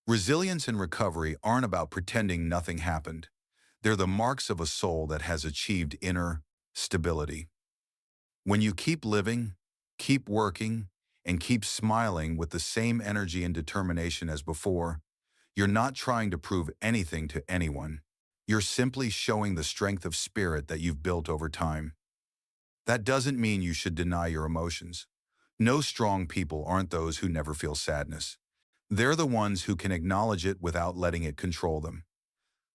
Speaker 1: Resilience and recovery aren't about pretending nothing happened. They're the marks of a soul that has achieved inner stability. When you keep living, keep working, and keep smiling with the same energy and determination as before, you're not trying to prove anything to anyone. You're simply showing the strength of spirit that you've built over time. That doesn't mean you should deny your emotions. No strong people aren't those who never feel sadness. They're the ones who can acknowledge it without letting it control them.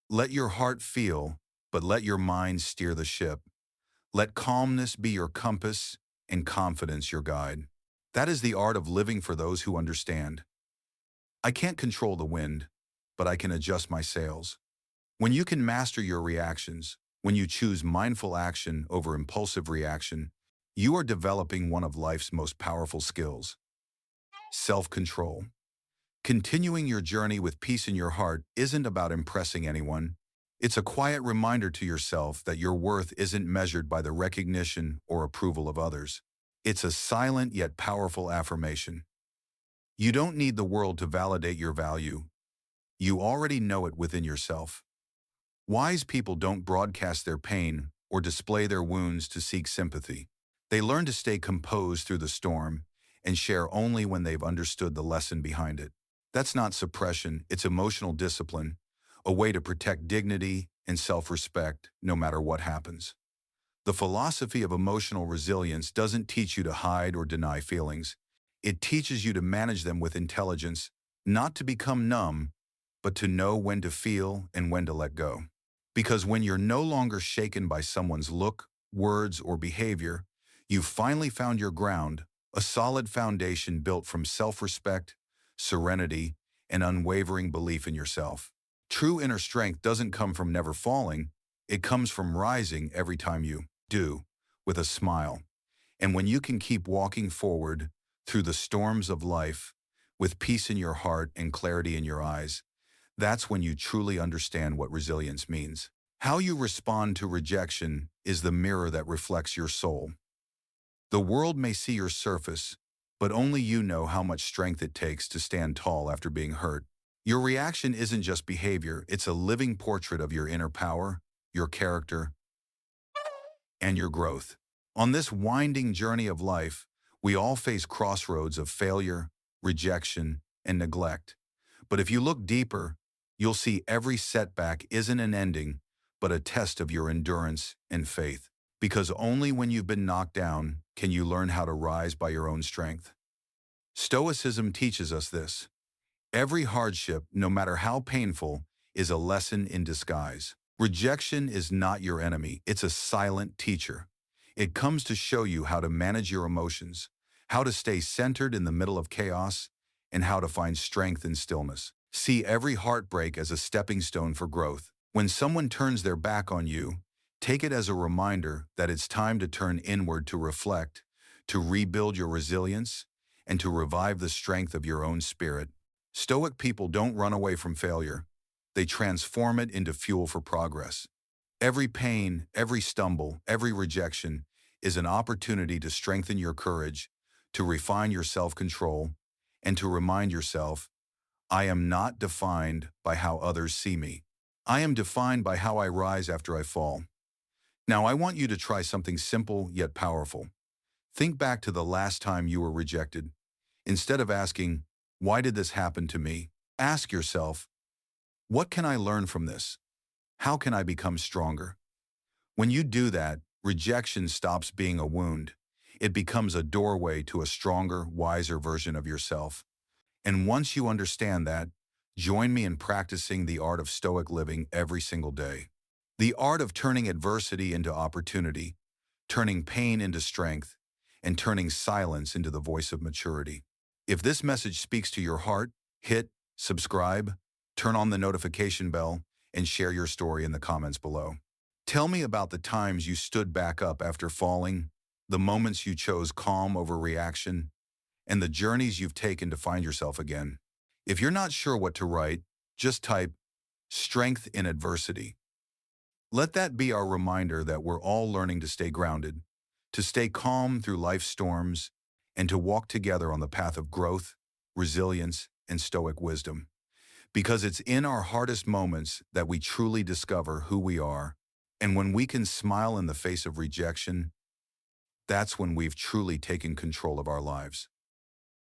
Speaker 1: Let your heart feel, but let your mind steer the ship. Let calmness be your compass and confidence your guide. That is the art of living for those who understand. I can't control the wind, but I can adjust my sails. When you can master your reactions, when you choose mindful action over impulsive reaction, you are developing one of life's most powerful skills: self-control. Continuing your journey with peace in your heart isn't about impressing anyone. It's a quiet reminder to yourself that your worth isn't measured by the recognition or approval of others. It's a silent yet powerful affirmation. You don't need the world to validate your value. You already know it within yourself. Wise people don't broadcast their pain or display their wounds to seek sympathy. They learn to stay composed through the storm and share only when they've understood the lesson behind it. That's not suppression, it's emotional discipline, a way to protect dignity and self-respect no matter what happens. The philosophy of emotional resilience doesn't teach you to hide or deny feelings. It teaches you to manage them with intelligence, not to become numb, but to know when to feel and when to let go. Because when you're no longer shaken by someone's look, words, or behavior, you've finally found your ground, a solid foundation built from self-respect, serenity, and unwavering belief in yourself. True inner strength doesn't come from never falling, it comes from rising every time you do, with a smile. And when you can keep walking forward through the storms of life, with peace in your heart and clarity in your eyes, that's when you truly understand what resilience means. How you respond to rejection is the mirror that reflects your soul. The world may see your surface, but only you know how much strength it takes to stand tall after being hurt. Your reaction isn't just behavior, it's a living portrait of your inner power, your character, and your growth. On this winding journey of life, we all face crossroads of failure, rejection, and neglect. But if you look deeper, you'll see every setback isn't an ending, but a test of your endurance and faith. Because only when you've been knocked down can you learn how to rise by your own strength. Stoicism teaches us this. Every hardship, no matter how painful, is a lesson in disguise. Rejection is not your enemy, it's a silent teacher. It comes to show you how to manage your emotions, how to stay centered in the middle of chaos, and how to find strength in stillness. See every heartbreak as a stepping stone for growth. When someone turns their back on you, take it as a reminder that it's time to turn inward to reflect, to rebuild your resilience, and to revive the strength of your own spirit. Stoic people don't run away from failure. They transform it into fuel for progress. Every pain, every stumble, every rejection is an opportunity to strengthen your courage, to refine your self-control, and to remind yourself, I am not defined by how others see me. I am defined by how I rise after I fall. Now I want you to try something simple yet powerful. Think back to the last time you were rejected. Instead of asking, why did this happen to me? Ask yourself, what can I learn from this? How can I become stronger? When you do that, rejection stops being a wound. It becomes a doorway to a stronger, wiser version of yourself. And once you understand that, join me in practicing the art of Stoic living every single day. The art of turning adversity into opportunity, turning pain into strength, and turning silence into the voice of maturity. If this message speaks to your heart, hit subscribe, turn on the notification bell, and share your story in the comments below. Tell me about the times you stood back up after falling, the moments you chose calm over reaction, and the journeys you've taken to find yourself again. If you're not sure what to write, just type strength in adversity. Let that be our reminder that we're all learning to stay grounded, to stay calm through life's storms, and to walk together on the path of growth, resilience, and Stoic wisdom. Because it's in our hardest moments that we truly discover who we are, and when we can smile in the face of rejection, that's when we've truly taken control of our lives.